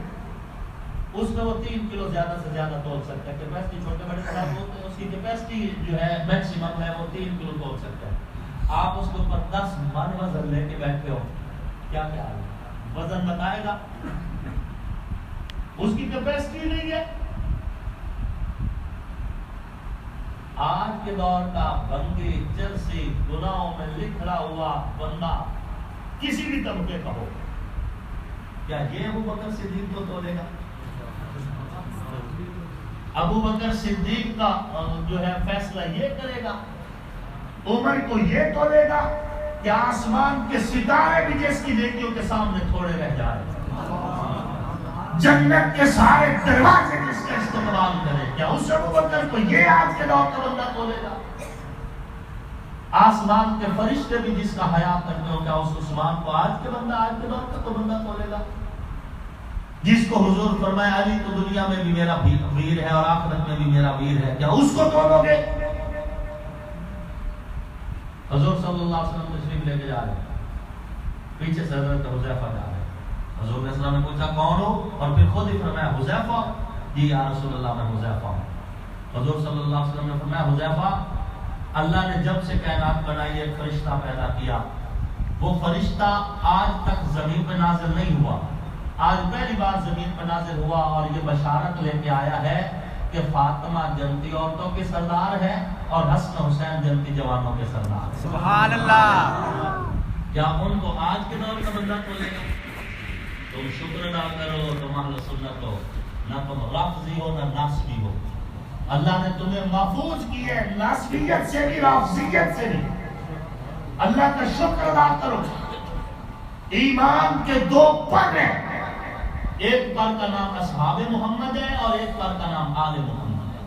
اس میں وہ 3 کلو زیادہ سے زیادہ تول سکتا ہے. کیپیسٹی چھوٹے بڑے ترازو ہوتے ہیں، اس کی کیپیسٹی جو ہے میکسیمم ہے وہ 3 کلو تول سکتا ہے. آپ اس کے اوپر 10 من وزن لے کے بیٹھے ہو، کیا خیال ہے؟ وزن بتائے گا؟ اس کی کیپیسٹی نہیں ہے. آج کے دور کا بندی چرسی گناہوں میں لکھڑا ہوا بندہ کسی بھی طبقے کا ہو، کیا یہ ابو بکر صدیق کو تولے گا؟ ابو بکر صدیق کا جو ہے فیصلہ یہ کرے گا؟ عمر کو یہ تولے گا کہ آسمان کے ستارے بھی جس کی نیکیوں کے سامنے تھوڑے رہ جائے، جنت کے سارے دروازے جس کا استقبال کرے، کیا اس ابو بکر کو یہ آج کے دور کا بندہ تولے گا؟ آسمان کے فرشتے بھی جس کا حیات کرتے ہو، کیا اس عثمان کو آج کے بندہ، آج کے دور کا تو بندہ تولے گا؟ جس کو حضور فرمایا علی تو دنیا میں بھی میرا ویر ہے اور آخرت میں بھی میرا ویر ہے، کیا اس کو تولو گے؟ حضور صلی اللہ علیہ وسلم تشریف لے کے جا رہے ہیں، پیچھے سے حضرت حذیفہ جا رہے ہیں. حضور علیہ السلام نے پوچھا کون ہو، اور پھر خود ہی فرمایا حذیفہ، جی یا رسول اللہ میں حذیفہ ہوں۔ حضور صلی اللہ علیہ وسلم نے فرمایا حذیفہ، اللہ نے جب سے کائنات بنائی ایک فرشتہ پیدا کیا، وہ فرشتہ آج تک زمین پہ نازل نہیں ہوا، آج پہلی بار زمین پہ نازل ہوا، اور یہ بشارت لے کے آیا ہے کہ فاطمہ جنتی عورتوں کے سردار ہے اور حسن حسین جنتی جوانوں کے سردار ہے۔ سبحان اللہ۔ کیا ان کو آج کے دور کا بندہ بولے گا؟ تم شکر ادا کرو، تم اہل سنت ہو، نہ تم رافضی ہو نہ ناسبی ہو۔ اللہ نے تمہیں محفوظ کی ہے ناسبیت سے بھی رافضیت سے بھی۔ اللہ کا شکر ادا کرو۔ ایمان کے دو پر ہیں، ایک پر کا نام اصحاب محمد ہے اور ایک پر کا نام آل محمد ہے،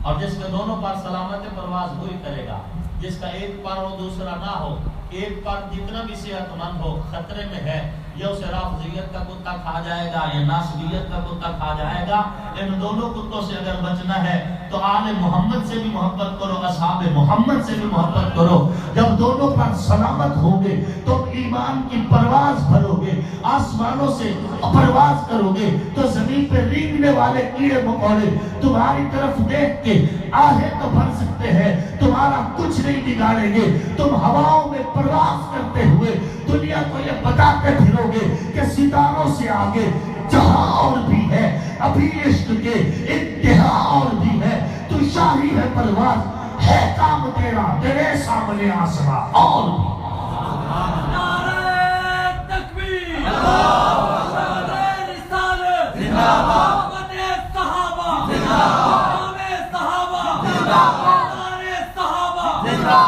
اور جس کے دونوں پر سلامت پرواز ہوئی کرے گا، جس کا ایک پر ہو دوسرا نہ ہو، ایک پر جتنا بھی صحت مند ہو خطرے میں ہے، یا اسے رافضیت کا کتا کھا جائے گا یا ناسبیت کا کتا کھا جائے گا۔ ان دونوں کتوں سے اگر بچنا ہے تو آل محمد سے بھی محبت کرو، اصحاب محمد سے بھی محبت کرو۔ جب دونوں پر سلامت ہوگے تو ایمان کی پرواز بھرو گے، آسمانوں سے پرواز کرو گے تو زمین پہ رینگنے والے کیڑے مکوڑے تمہاری طرف دیکھ کے آہیں تو بھر سکتے ہیں، تمہارا کچھ نہیں بگاڑیں گے۔ تم ہواؤں میں پرواز کرتے ہوئے دنیا کو یہ بتاتے پھرو گے کہ ستاروں سے آگے جہاں اور بھی ہے، ابھی عشق کے انتہا اور بھی ہے۔ تو شاہی ہے پرواز، ہے کام تیرا تیرے سامنے آسمان اور بھی۔ نعرہ تکبیر، نعرہ رسالت، محمد صحابہ، نعرہ صحابہ، نعرہ صحابہ، نعرہ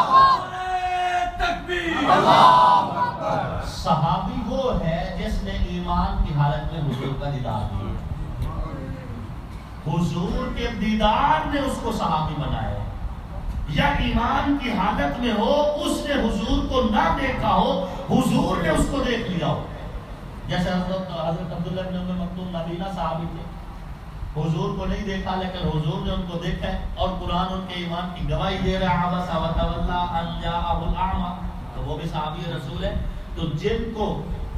تکبیر۔ صحابی وہ ہے جس نے ایمان کی حالت میں حضور کا دیدار کیا، حضور کے دیدار نے اس کو صحابی بنایا، یا ایمان کی حالت میں ہو اس نے حضور کو نہ دیکھا ہو، حضور نے اس کو دیکھ لیا ہو۔ جیسے حضرت عبداللہ بن ام مکتوم نابینا صحابی تھے، حضور کو نہیں دیکھا لیکن حضور نے ان کو دیکھا ہے، اور قرآن ان کے ایمان کی گواہی دے رہا ہے، عبس وتولی ان جاءہ الاعمى، تو وہ بھی صحابی رسول ہے۔ تو جن کو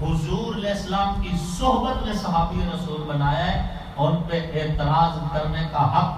حضور علیہ السلام کی صحبت نے صحابی رسول بنایا ہے، ان پہ اعتراض کرنے کا حق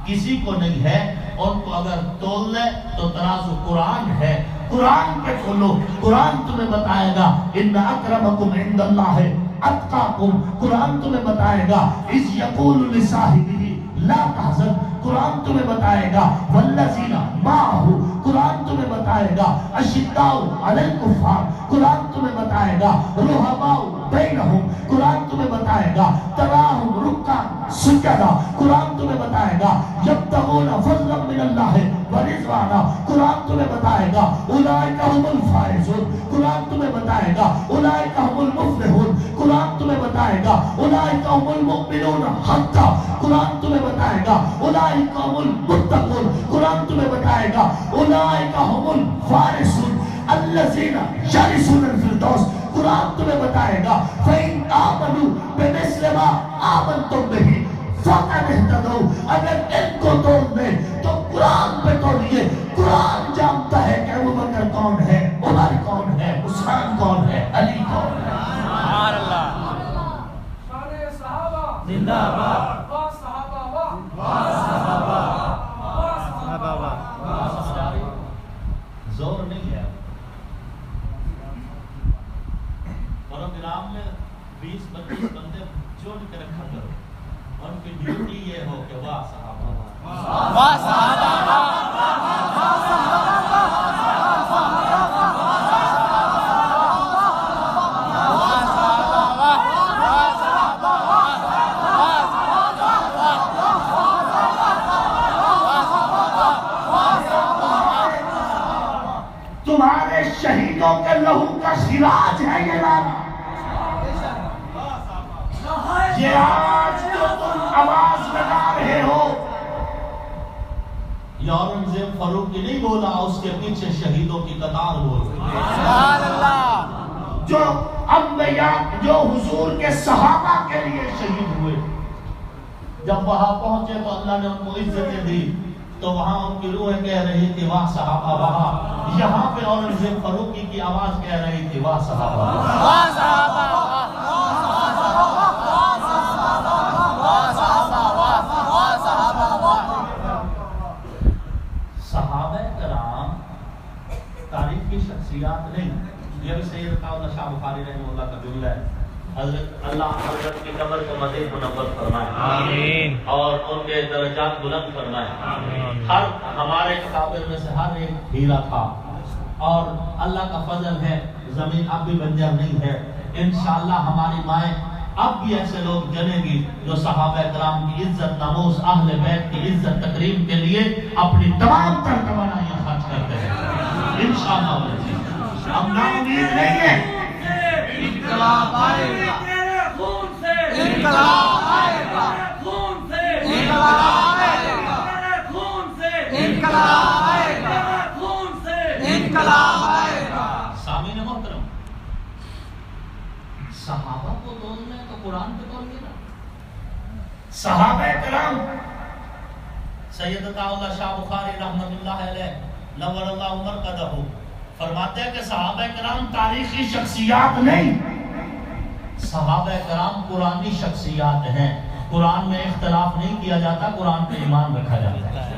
کسی کو نہیں ہے۔ ان کو اگر تول لے تو ترازو قرآن ہے، قرآن پہ کھولو، قرآن تمہیں بتائے گا ان اکرمکم عند اللہ اتقاکم، قرآن تمہیں بتائے گا اذ یقول لصاحبہ لا تحزن، قرآن تمہیں بتائے گا والذین معہ، قرآن تمہیں بتائے گا اشداء علی الکفار، قرآن تمہیں بتائے گا رحماء بینہم، قرآن تمہیں بتائے گا تراہم رکعا سجدا، قرآن تمہیں بتائے گا یبتغون فضلا من اللہ ورضوانا، قرآن تمہیں بتائے گا اولئک هم الفائزون، قرآن تمہیں بتائے گا اولئک هم المفلحون، قرآن تمہیں بتائے گا اولئک هم المؤمنون حقا، قرآن تمہیں بتائے گا اولئک هم المتقون، قرآن تمہیں بتائے گا اولئک هم الوارثون الذین یرثون الفردوس، قرآن تمہیں بتائے گا فَإِنْ آمَنُوا بِمِثْلِ مَا آمَنْتُمْ بِهِ فَقَدِ اهْتَدَوْا، اگر ان کو توڑ دیں تو قرآن پہ توڑیے۔ قرآن جانتا ہے کہ ابو بکر کون ہے، عمر کون ہے، عثمان کون ہے، علی کون ہے۔ سبحان اللہ۔ شان صحابہ زندہ باد، واہ صحابہ واہ، واہ صحابہ، واہ صحابہ واہ۔ زور نہیں ہے، پروگرام میں 20-25 بندے چن کے رکھا کرو، ان کی ڈیوٹی یہ ہو کہ واہ صحابہ، واہ صحابہ، تمہارے شہیدوں کے لہو کا سراج ہے یہ نعرہ، یہ آج جو تم آواز لگا رہے ہو، یہ اورنگزیب فاروق کی نہیں بولا، اس کے پیچھے شہیدوں کی قطار بول رہی ہے۔ سبحان اللہ۔ جو انبیاء، جو حضور کے صحابہ کے لیے شہید ہوئے، جب وہاں پہنچے تو اللہ نے ان کو عزتیں دی، تو وہاں ان کی روح کہہ رہی تھی واہ صحابہ واہ، یہاں پہ اورنگزیب فاروقی کی آواز کہہ رہی تھی واہ صحابہ واہ۔ واہ صحابہ، تاریخی شخصیات نہیں. یہ بھی سید عطاءاللہ شاہ بخاری رحمہ اللہ کا جملہ ہے. حضرت کی قبر کو مزید منور فرمائے آمین. اور ان کے درجات بلند فرمائے. آمین. ہر ہمارے اکابر میں سے ہر ایک ہیرا تھا اور اللہ کا فضل ہے زمین اب بھی بنجر نہیں ہے. انشاءاللہ ہماری مائیں اب بھی ایسے لوگ جنیں گی جو صحابہ کرام کی عزت ناموس اہل بیت کی عزت تکریم کے لیے اپنی تمام تر توانائیاں خرچ کرتے ہیں انشاءاللہ. ہم ناامید نہیں ہیں. انقلاب آئے گا. تیرے خون سے انقلاب آئے گا. تیرے خون سے انقلاب آئے گا. تیرے خون سے انقلاب آئے گا. تیرے خون سے انقلاب آئے گا. سامعین محترم، صحابہ کو تولنا ہے تو قرآن پہ تولیے نا. صحابہ کرام سید عطاءاللہ شاہ بخاری رحمۃ اللہ علیہ نور اللہ عمر قدہ فرماتے ہیں کہ صحابہ کرام تاریخی شخصیات نہیں، صحابہ کرام قرآنی شخصیات ہیں. قرآن میں اختلاف نہیں کیا جاتا، قرآن پہ ایمان رکھا جاتا ہے.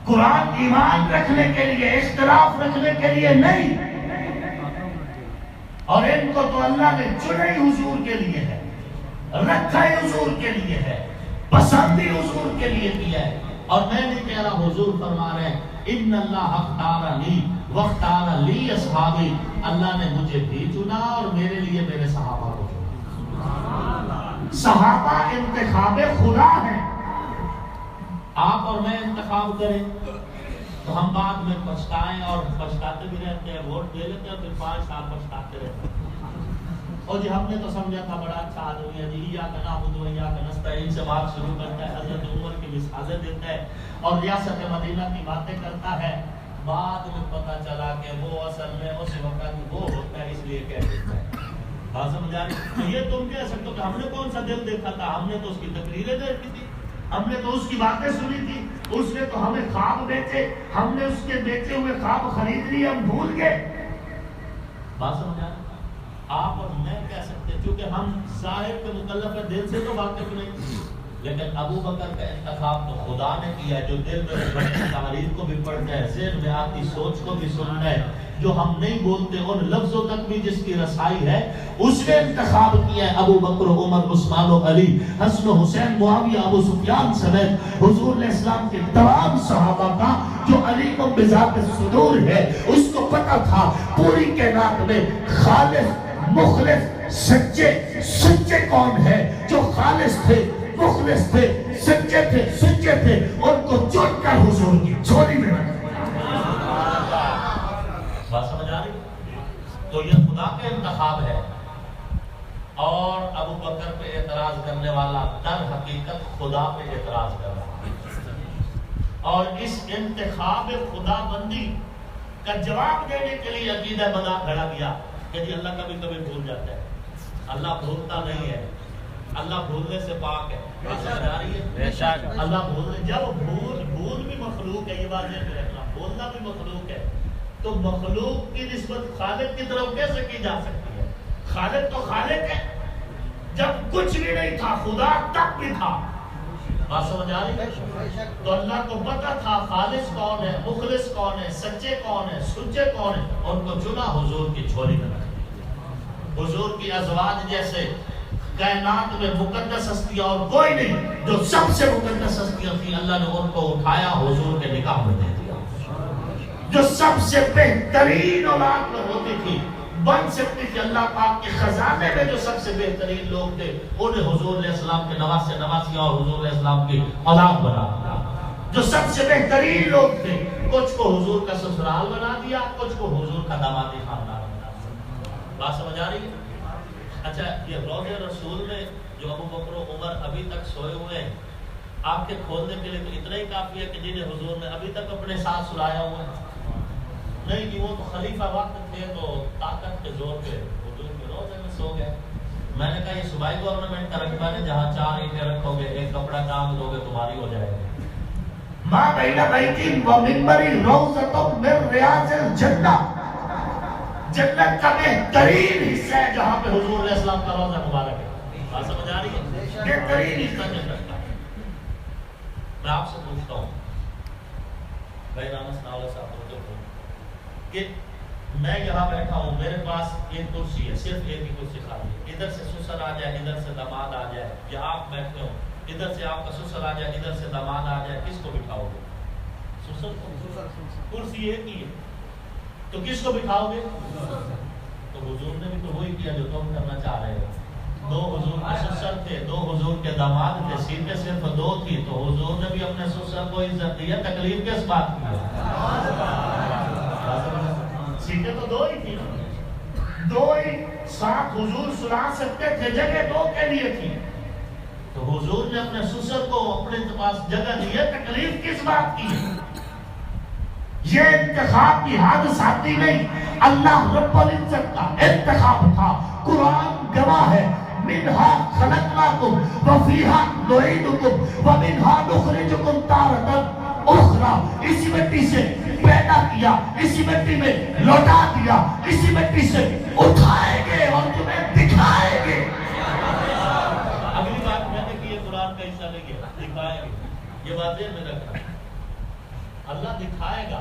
قرآن ایمان رکھنے کے لیے، اختلاف رکھنے کے لیے نہیں. اور ان کو تو اللہ نے چنے حضور کے لیے ہے، رکھا حضور کے لیے ہے، پسندی حضور کے لیے کیا ہے. اور میں نہیں کہہ رہا، حضور فرما رہے ہیں ان اللہ اختارنی واختار لی اصحابی. اللہ نے مجھے بھی چنا اور میرے لیے میرے صحابہ کو چنا. صحابہ انتخاب خدا ہیں. آپ اور میں انتخاب کریں تو ہم بعد میں پچھتائیں اور پچھتاتے بھی رہتے ہیں. ووٹ دے لیتے ہیں پھر 5 سال پچھتاتے رہتے ہیں. اور جی ہم نے تو سمجھا تھا بڑا اچھا آدمی ہے جی، ایاک نعبد و ایاک نستعین سے بات شروع کرتا ہے، حضرت عمر کی مثالیں دیتا ہے اور ریاست مدینہ کی باتیں کرتا ہے. بعد میں پتہ چلا کہ وہ اصل میں اس وقت وہ ہوتا ہے، اس لیے کہہ دیتا ہے. بات سمجھ آ رہی؟ تو یہ تم کہہ سکتے ہو کہ ہم نے کون سا دل دیکھا تھا، ہم نے تو اس کی تقریریں دیکھی تھی، ہم نے تو اس کی باتیں سنی تھی، اس نے تو ہمیں خواب بیچے، ہم نے اس کے بیچے ہوئے خواب خرید لیے، ہم بھول گئے. بات سمجھ آ رہی؟ آپ اور میں کہہ سکتے ہیں چونکہ ہم ظاہر کے مکلف ہے، دل سے تو واقف نہیں. لیکن ابو بکر کا انتخاب تو خدا نے کیا ہے، جو دل میں بڑی تحریر کو بھی پڑھتا ہے، ذہن میں آتی سوچ کو بھی سنتا ہے، جو ہم نہیں بولتے ان لفظوں تک بھی جس کی رسائی ہے، اس نے انتخاب کیا ہے. ابو بکر و عمر عثمان و علی حسن و حسین معاویہ ابو سفیان سمیت حضور علیہ السلام کے تمام صحابہ کا جو علی کو بذات صدور ہے، اس کو پتہ تھا پوری کائنات میں خالص مخلص سچے کون ہے. جو خالص تھے، مخلص تھے، سچے تھے، ان کو چن کر حضور کی جھولی میں رکھ دیا. بات سمجھ آ رہی؟ تو یہ خدا کا انتخاب ہے. اور ابو بکر پہ اعتراض کرنے والا در حقیقت خدا پہ اعتراض کر رہا ہے. اور اس انتخاب خدا بندی کا جواب دینے کے لیے عقیدہ بنا کھڑا کیا کہ جی اللہ کبھی کبھی بھول جاتا ہے. اللہ بھولتا نہیں ہے، اللہ بھولنے سے پاک ہے. اللہ بھولنے، جب بھول بھی مخلوق ہے، یہ بات ذہن میں رکھنا، بھولنا بھی مخلوق ہے، تو مخلوق کی نسبت خالق کی طرف کیسے کی جا سکتی ہے؟ خالق تو خالق ہے. جب کچھ بھی نہیں تھا خدا تب بھی تھا. بات سمجھ آ رہی ہے؟ تو اللہ کو پتا تھا خالص کون ہے، مخلص کون ہے، سچے کون ہے، سچے کون ہے، ان کو چنا حضور کی جھولی میں رکھ دیا. حضور کی ازواج جیسے کائنات میں مقدس ہستیاں اور کوئی نہیں، جو سب سے مقدس ہستیاں تھیں، اللہ نے ان کو اٹھایا حضور کے نکاح میں دے دیا. جو سب سے بہترین اولاد میں ہوتی تھی، بن سکتی تھی، اللہ پاک کے خزانے میں جو سب سے بہترین لوگ تھے، انہیں حضور علیہ السلام کے نواسیاں اور حضور علیہ السلام کی اولاد بنا دیا. جو سب سے بہترین لوگ تھے، کچھ کو حضور کا سسرال بنا دیا، کچھ کو حضور کا دامادی خاندان بنا دیا. بات سمجھ آ رہی ہے؟ اچھا، یہ روض رسول میں جو ابو بکر و عمر ابھی تک سوئے ہوئے ہیں، آپ کے کھولنے کے لیے تو اتنا ہی کافی ہے کہ جنہیں حضور نے ابھی تک اپنے ساتھ سلایا ہوا ہے. نہیں کہ وہ تو خلیفہ وقت تھے تو طاقت کے زور پہ حضور کے روزے میں سو گئے. میں نے کہا یہ صوبائی گورنمنٹ کا رقبہ ہے، جہاں 4 اینٹیں رکھو گے، ایک کپڑا ٹانگ دو گے، تمہاری ہو جائے گی. ما بین بیتی و منبری روضۃ من ریاض الجنہ، جنت کا بہترین حصہ ہے جہاں پہ حضور علیہ السلام کا روضہ مبارک ہے. بات سمجھ آ رہی ہے؟ بہترین حصہ جنت کا. میں آپ سے پوچھتا ہوں بھائی رامس ناولہ صاحب کہ میں یہاں بیٹھا ہوں، میرے پاس ایک کرسی ہے، صرف ایک ہی کرسی خالی ہے، ادھر سے سسر آ جائے، ادھر سے داماد آ جائے، یا آپ بیٹھے ہو ادھر سے آپ کا سسر آ جائے، ادھر سے داماد آ جائے، کس کو بٹھاؤ گے؟ سسر کو۔ کرسی ایک ہی ہے تو کس کو بٹھاؤ گے؟ تو حضور نے بھی تو وہی کیا جو تم کرنا چاہ رہے ہو۔ دو حضور کے سسر تھے، دو حضور کے داماد تھے، سیٹیں صرف دو تھی، تو حضور نے بھی اپنے سسر کو عزت دی ہے، تکلیف کس بات کی ہے؟ سیٹیں تو دو ہی تھی، دو ہی ساتھ حضور سنا سکتے تھے، جگہ دو کے لیے تھی، تو حضور نے اپنے سسر کو اپنے پاس جگہ دی ہے، تکلیف کس بات کی ہے؟ یہ انتخاب کی حادثاتی نہیں، اللہ رب العزت کا انتخاب تھا۔ قرآن گواہ ہے، منہا خلقناکم وفیہا نعیدکم ومنہا نخرجکم تارۃ اخری۔ اسی مٹی سے پیدا کیا، اسی مٹی میں لوٹا دیا، اسی مٹی سے اٹھائیں گے اور تمہیں دکھائیں گے۔ اگلی بات میں نے کہ یہ قرآن کا حصہ نہیں ہے، دکھائیں گے، یہ بات ذہن میں رکھنا۔ اللہ دکھائے گا،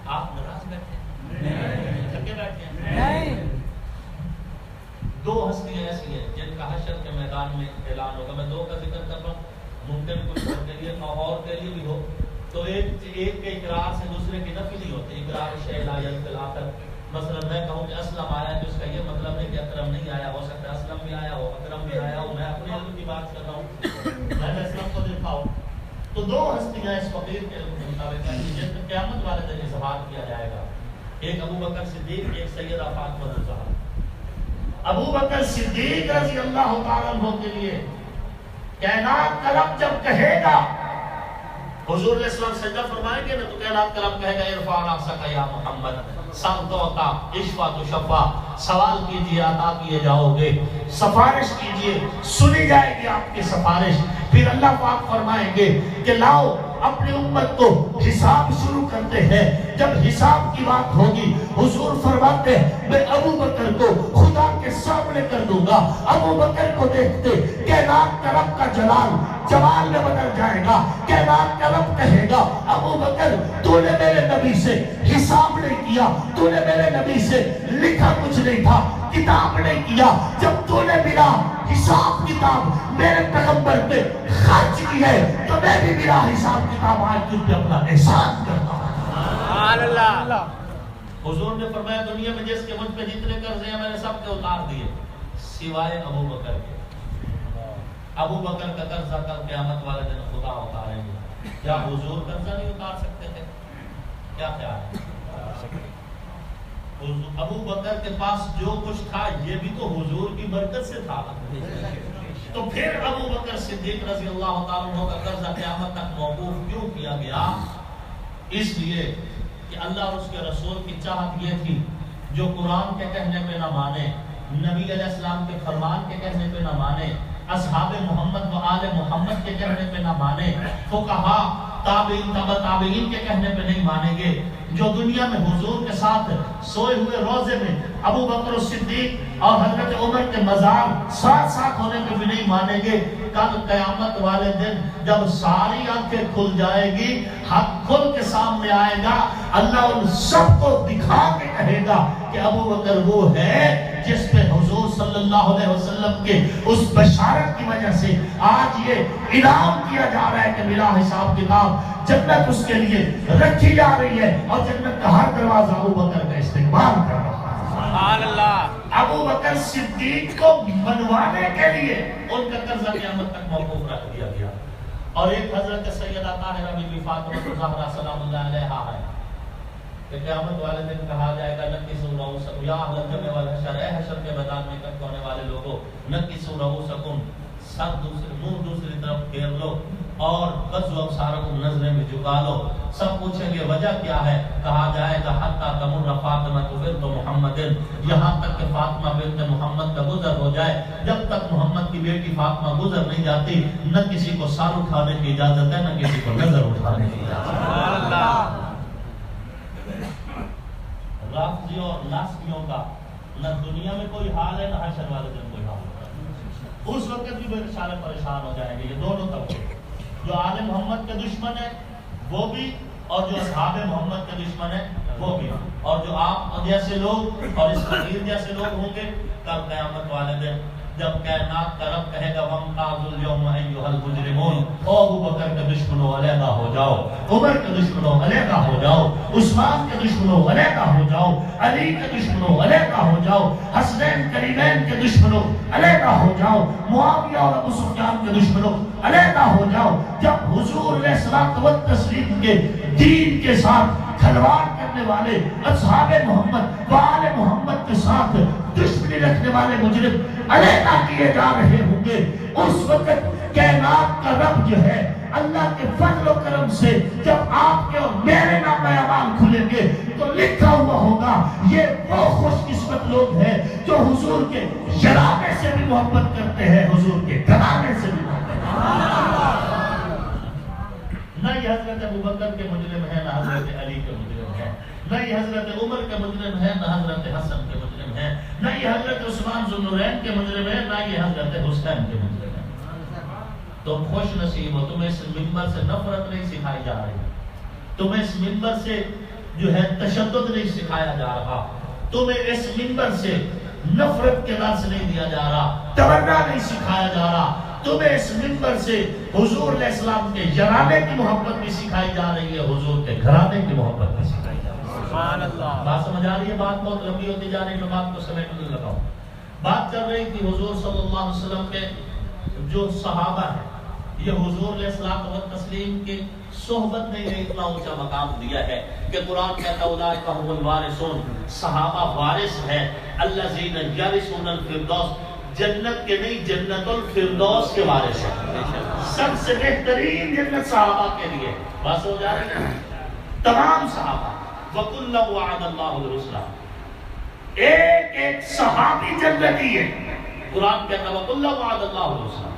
آپ ناراض بیٹھے ہیں، تھکے بیٹھے ہیں۔ دو ہستیاں ایسی ہیں جن کا حشر کے میدان میں اعلان ہوگا، میں دو کا ذکر کر رہا ہوں، ممکن کچھ کے لیے اور کے لیے بھی ہو، تو ایک کے اقرار سے دوسرے کی نفی نہیں ہوتی۔ اقرار شیء لا ينفي الآخر۔ مثلا میں کہوں کہ اسلم آیا تو اس کا یہ مطلب ہے کہ اکرم نہیں آیا، ہو سکتا ہے اسلم بھی آیا ہو، اکرم بھی آیا ہو، میں اپنے علم کی بات کر رہا ہوں، میں نے اسلم کو دکھاؤں۔ تو دو ہستیاں اس فقیر کے علم کے مطابق ہیں جن میں قیامت والے دن اظہار کیا جائے گا، ایک ابو بکر صدیق، ایک سیدہ فاطمہ الزہرا۔ ابو بکر صدیق رضی اللہ تعالیٰ عنہ کے لیے کائنات کا رب جب کہے گا، حضور علیہ السلام سجدہ فرمائیں گے نا، تو کائنات کا رب کہے گا ارفع رأسک یا محمد سل تعطیٰ اشفع تشفع، سوال کیجئے عطا کیے جاؤ گے، سفارش کیجئے سنی جائے گی آپ کی سفارش۔ پھر اللہ پاک فرمائیں گے کہ لاؤ اپنی امت کو حساب شروع کرتے ہیں۔ جب حساب کی بات ہوگی حضور فرماتے ہیں میں ابو بکر کو خدا کے سامنے کر دوں گا۔ ابو بکر کو دیکھتے کائنات کا رب کا جلال میں بدل جائے گا۔ کائنات کا رب کہے گا ابو بکر تو نے میرے نبی سے حساب نہیں کیا، تو نے میرے نبی سے لکھا کچھ نہیں تھا، کتاب نہیں کیا، جب تو نے میرا حساب کتاب میرے پیغمبر پہ خرچ کی ہے تو میں بھی میرا حساب کتاب آج تجھ پہ اپنا احسان کرتا ہوں۔ حضور نے فرمایا دنیا میں جس کے مجھ پہ جتنے قرضے ہیں میں نے سب کے اتار دیے سوائے ابو بکر کے۔ ابو بکر کا قرضہ کل قیامت والے دن خدا اتاریں گے۔ کیا حضور قرضہ نہیں اتار سکتے تھے؟ کیا خیال ہے؟ ابو بکر کے پاس جو کچھ تھا یہ بھی تو حضور کی برکت سے تھا، تو پھر ابو بکر صدیق رضی اللہ تعالیٰ عنہ کا قرضہ قیامت تک موقوف کیوں کیا گیا؟ اس لیے کہ اللہ اور اس کے رسول کی چاہت یہ تھی جو قرآن کے کہنے پہ نہ مانے، نبی علیہ السلام کے فرمان کے کہنے پہ نہ مانے، اصحاب محمد و آل محمد کے کہنے پہ نہ مانے، فقہا تابعین تبع تابعین کے کہنے پہ نہیں مانیں گے، جو دنیا میں حضور کے ساتھ سوئے ہوئے روزے میں ابو بکر الصدیق اور حضرت عمر کے مزار ساتھ ساتھ ہونے پہ بھی نہیں مانیں گے۔ کل قیامت والے دن جب ساری آنکھیں کھل جائے گی، حق کھل کے سامنے آئے گا، اللہ ان سب کو دکھا کے کہے گا کہ ابو بکر وہ ہے جس پہ حضور صلی اللہ علیہ وسلم کے اس بشارت کی وجہ سے آج یہ انعام کیا جا رہا ہے کہ میرا حساب کتاب جنت اس کے لیے رکھی جا رہی ہے اور جنت کا ہر دروازہ ابو بکر کا استقبال کر رہا ہے۔ سبحان اللہ۔ ابو بکر صدیق کو بنوانے کے لیے ان کا قرضہ قیامت تک موقوف رکھ دیا گیا۔ اور ایک حضرت سیدہ طاہرہ بی بی فاطمہ الزہرا سلام اللہ علیہا ہے کہ قیامت والے دن کہا جائے گا نکسوا رؤوسکم یا اہل الجمع والحشر، اے حشر کے میدان میں اکٹھے ہونے والے لوگوں، نکسوا رؤوسکم، سر منہ دوسری طرف پھیر لو اور غضوا ابصارکم، نظریں بھی جھکا لو۔ سب پوچھیں گے وجہ کیا ہے؟ کہا جائے گا حتی تمر فاطمہ بنت محمد، یہاں تک کہ فاطمہ بنت محمد کا گزر ہو جائے۔ جب تک محمد کی بیٹی فاطمہ گزر نہیں جاتی نہ کسی کو سر اٹھانے کی اجازت ہے نہ کسی کو نظر اٹھانے کی اجازت ہے۔ رافضیوں اور ناسبیوں کا نہ دنیا میں کوئی حال ہے نہ حشر والے دن کوئی حال ہے۔ اس وقت بھی میرے سارے پریشان ہو جائیں گے یہ دونوں طبقے، جو آل محمد کے دشمن ہے وہ بھی اور جو اصحاب محمد کے دشمن ہے ہو گیا. اور جو آپ جیسے لوگ اور اس فقیر جیسے لوگ ہوں گے کل قیامت والے دن جب کائنات کا رب کہے گا وَامْتَازُوا الْيَوْمَ أَيُّهَا الْمُجْرِمُونَ، او ابو بکر کے دشمنوں علیحدہ ہو جاؤ، عمر کے دشمنوں علیحدہ ہو جاؤ، عثمان کے دشمنوں علیحدہ ہو جاؤ، علی کے دشمنوں علیحدہ ہو جاؤ، حسنین کریمین کے دشمنوں علیحدہ ہو جاؤ، معاویہ اور ابو سفیان کے دشمنوں علیحدہ ہو جاؤ. جب حضور علیہ الصلوۃ والتسلیم کے دین کے ساتھ کھلواڑ کرنے والے اصحاب محمد وآل محمد کے ساتھ دشمنی رکھنے والے مجرم علیحدہ کیے جا رہے ہوں گے، اس وقت کائنات کا رب جو ہے اللہ کے فضل و کرم سے جب آپ کے اور میرے نام اعمال کھلیں گے تو لکھا ہوا ہوگا یہ وہ خوش قسمت لوگ ہیں جو حضور کے جنازے سے بھی محبت کرتے ہیں، حضور کے گھرانے سے بھی محبت کرتے ہیں. نہ یہ حضرت ابوبکر کے مجرم ہے، نہ حضرت علی کے مجرم ہے، نہ یہ حضرت عمر کے مجرم ہے، نہ حضرت حسن کے مجرم ہے، نہ یہ حضرت عثمان ذو النورین کے مجرم ہے، نہ یہ حضرت حسین کے مجرم ہے. تم خوش نصیب ہو، تمہیں اس منبر سے نفرت نہیں سکھائی جا رہی، تمہیں اس منبر سے جو ہے تشدد نہیں سکھایا جا رہا، تمہیں اس منبر سے نفرت کے درس نہیں دیا جا رہا، تمنا نہیں سکھایا جا رہا، تمہیں اس منبر سے حضور علیہ السلام کے جنازے کی محبت بھی سکھائی جا رہی ہے، حضور کے گھرانے کی محبت بھی سکھائی جا رہی ہے. سبحان اللہ. بات سمجھ آ رہی ہے؟ بات بہت لمبی ہوتی جا رہی ہے، میں بات کو سمیٹنے لگا ہوں. بات چل رہی تھی حضور صلی اللہ علیہ وسلم کے جو صحابہ ہیں، یہ حضور علیہ الصلوۃ والتسلیم کی صحبت نے انہیں اتنا اونچا مقام دیا ہے کہ قرآن کہتا ہے اولئک هم الوارثون، صحابہ وارث ہے، الذین یرثون الفردوس، جنت کے نہیں جنت الفردوس کے وارث ہیں. سب سے بہترین جنت صحابہ کے لیے. بات ہو جا رہی ہے؟ تمام صحابہ. وَكُلًّا وَعَدَ اللَّهُ الْحُسْنَىٰ، ایک ایک صحابی جنتی ہے. قرآن کہتا ہے وَكُلًّا وَعَدَ اللَّهُ الْحُسْنَىٰ.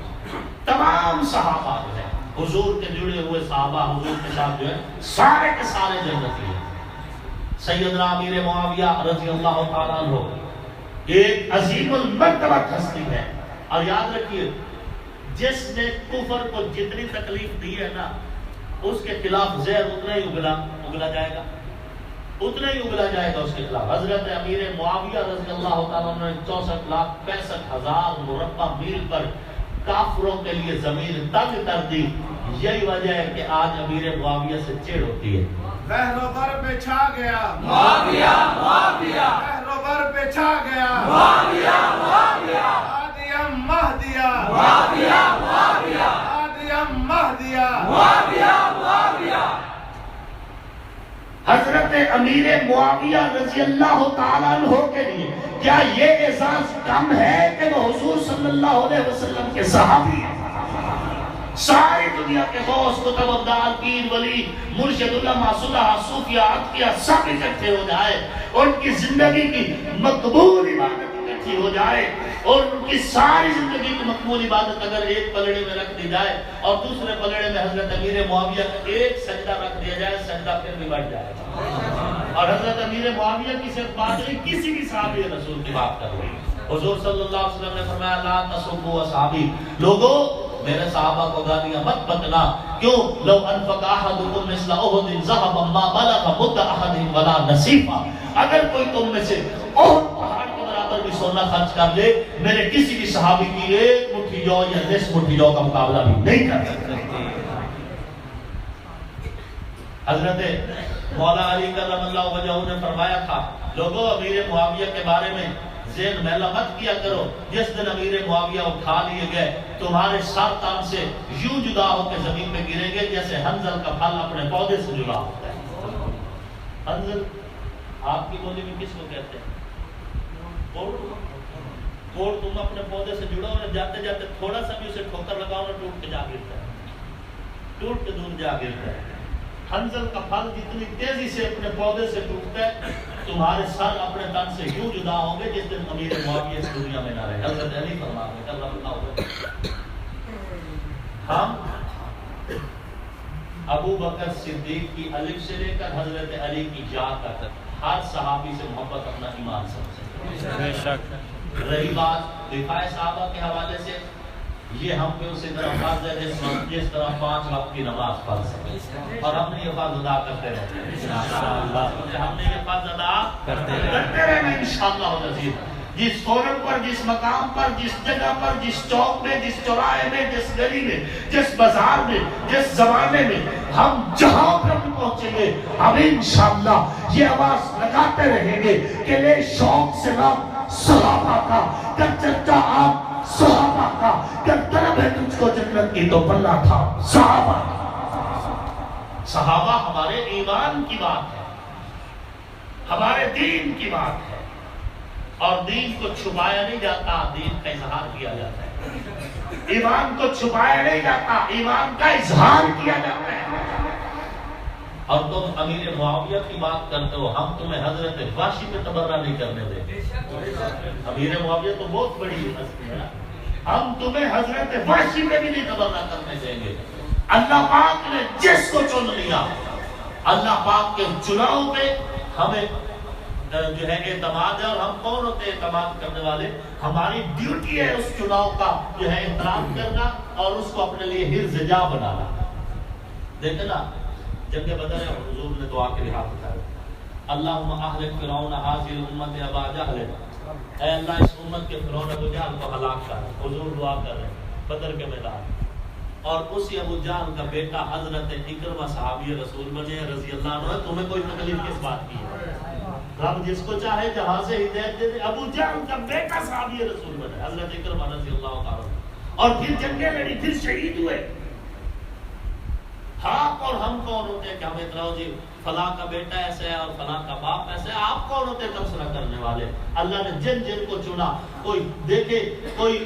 تمام صحابہ جو ہیں حضور کے جڑے ہوئے صحابہ حضور کے ساتھ جو ہے سارے کے سارے جنتی ہیں. سیدنا امیر معاویہ رضی اللہ تعالیٰ عنہ ایک عظیم المرتبہ ہستی ہے. اور یاد رکھیے جس نے کفر کو جتنی تکلیف دی ہے نا اس کے خلاف زہر اتنا ہی اگلا جائے گا، اتنا ہی اگلا جائے گا اس کے خلاف. حضرت امیر معاویہ رضی اللہ تعالیٰ عنہ نے 64,65,000 مربع میل پر کافروں کے لیے زمین تنگ کر دی. یہی وجہ ہے کہ آج امیر معاویہ سے چڑ ہوتی ہے. بہروبر پہ چھا گیا معاویہ معاویہ بہروبر پہ چھا گیا معاویہ معاویہ آدیم مہدیہ معاویہ معاویہ آدیم مہدیہ معاویہ معاویہ. حضرت امیر معاویہ رضی اللہ تعالیٰ عنہ کے لیے کیا یہ اعزاز کم ہے کہ وہ حضور صلی اللہ علیہ وسلم کے صحابی ہیں؟ ساری دنیا کے غوث کتب ابدال پیر ولی مرشد علماء صلحاء صوفیاء اتقیاء سب اکٹھے ہو جائے، ان کی زندگی کی مقبول عبادت اکٹھی ہو جائے اور ان کی ساری زندگی کی مقبول عبادت اگر ایک پلڑے میں رکھ دی جائے اور دوسرے پلڑے میں حضرت امیر معاویہ کا ایک سجدہ رکھ دیا جائے، سجدہ پھر بھی بڑھ جائے. اور حضرت امیر معاویہ کی صرف بات نہیں، کسی بھی صحابی رسول کی بات کر رہی ہے. حضور صلی اللہ علیہ وسلم نے فرمایا لا تسبوا اصحابی، لوگوں میرے صحابہ کو گالیاں مت بکنا. کیوں؟ لو انفق احدکم مثل احد ذهبا ما بلغ مد احدهم ولا نصیفا، اگر کوئی تم میں سے احد پہاڑ کے برابر بھی سونا خرچ کر لے میرے کسی بھی صحابی کی ایک مٹھی جو یا 10 مٹھی جو کا مقابلہ بھی نہیں کر سکتے. حضرت مولا علی کرم اللہ وجہہ نے فرمایا تھا لوگوں امیر معاویہ کے بارے میں ذہن میلا مت کیا کرو. جس دن امیر معاویہ اٹھا لیے گئے تمہارے سر تان سے یوں جدا ہو کے زمین پہ گریں گے جیسے حنظل کا پھل اپنے پودے سے جدا ہوتا ہے. حنظل آپ کی بولی میں کس کو کہتے ہیں؟ کوڑ. تم اپنے پودے سے جڑو اور جاتے جاتے تھوڑا سا بھی اسے ٹھوکر لگاؤ اور ٹوٹ کے جا گرتا ہے، ٹوٹ کے دور جا گرتا ہے. حنظل کا پھل جتنی تیزی سے اپنے پودے سے ٹوٹتا ہے تمہارے سر اپنے تن سے یوں جدا ہوں گے جس دن امیر معاویہ اس دنیا میں نہ رہے. حضرت علی فرماتے ہیں اللہ ہوگا ہم ابو بکر صدیق کی الف سے لے کر حضرت علی کی جا تک ہر صحابی سے محبت اپنا ایمان سمجھتے ہیں. بے شک. رہی بات دفاع صحابہ کے حوالے سے یہ ہم پہ اسی طرح فرض ہے جس طرح 5 وقت کی نماز فرض ہے، اور ہم نے یہ فرض ادا کرتے رہتے ہیں انشاءاللہ، ہم نے یہ فرض ادا کرتے رہنا انشاءاللہ العزیز۔ جس فورم پر، جس مقام پر، جس جگہ پر، جس چوک میں، جس چوراہے میں، جس گلی میں، جس بازار میں، جس زمانے میں ہم جہاں پر بھی پہنچیں گے، ہم انشاءاللہ یہ آواز لگاتے رہیں گے کہ لے شوق سے نام صحابہ کا، کر چرچا آپ صحابہ کا، کر طلب ہے تجھ کو جنت کی تو پلہ تھا صحابہ۔ صحابہ ہمارے ایمان کی بات ہے، ہمارے دین کی بات ہے، اور دین کو چھپایا نہیں جاتا، دین کا اظہار کیا جاتا ہے۔ ایمان کو چھپایا نہیں جاتا، ایمان کا اظہار کیا جاتا ہے۔ اور تم امیر معاویہ کی بات کرتے ہو، ہم تمہیں حضرت وحشی پہ تبرہ نہیں کرنے دیں گے۔ امیر معاویہ تو بہت بڑی ہستی ہے، ہم تمہیں حضرت وحشی پہ بھی نہیں تبرہ کرنے دیں گے۔ اللہ پاک نے جس کو چن لیا، اللہ پاک کے چناؤ پہ ہمیں جو ہے اعتماد ہے، اور ہم کون ہوتے ہیں اعتماد کرنے والے؟ ہماری ڈیوٹی ہے اس چناؤ کا جو ہے احترام کرنا اور اس کو اپنے لیے حرز جا بنانا۔ دیکھیں نا جنگ بدر ہے، حضور نے دعا کے لحاظ اٹھایا، اللہم اہلک فرعون حاضر امت ابا جہل، اے اللہ اس امت کے فرعون ابو جہل کو ہلاک کر۔ حضور دعا کر رہے ہیں بدر کے میدان، اور اسی ابو جہل کا بیٹا حضرت اکرمہ صحابی رسول بنے رضی اللہ عنہ۔ تمہیں کوئی تکلیف کس بات کی ہے؟ رب جس کو چاہے جہاں سے ہدایت دے دے۔ ابو جہل کا بیٹا صحابی رسول بنے حضرت اکرمہ رضی اللہ تعالیٰ، اور پھر جنگیں لڑی، پھر شہید ہوئے۔ آپ اور ہم کون ہوتے ہیں کہ ہمیں اتنا جی فلاں کا بیٹا ایسا ہے اور فلاں کا باپ ایسا ہے؟ آپ کون ہوتے ہیں تبصرہ کرنے والے؟ اللہ نے جن جن کو چنا، کوئی دیکھے کوئی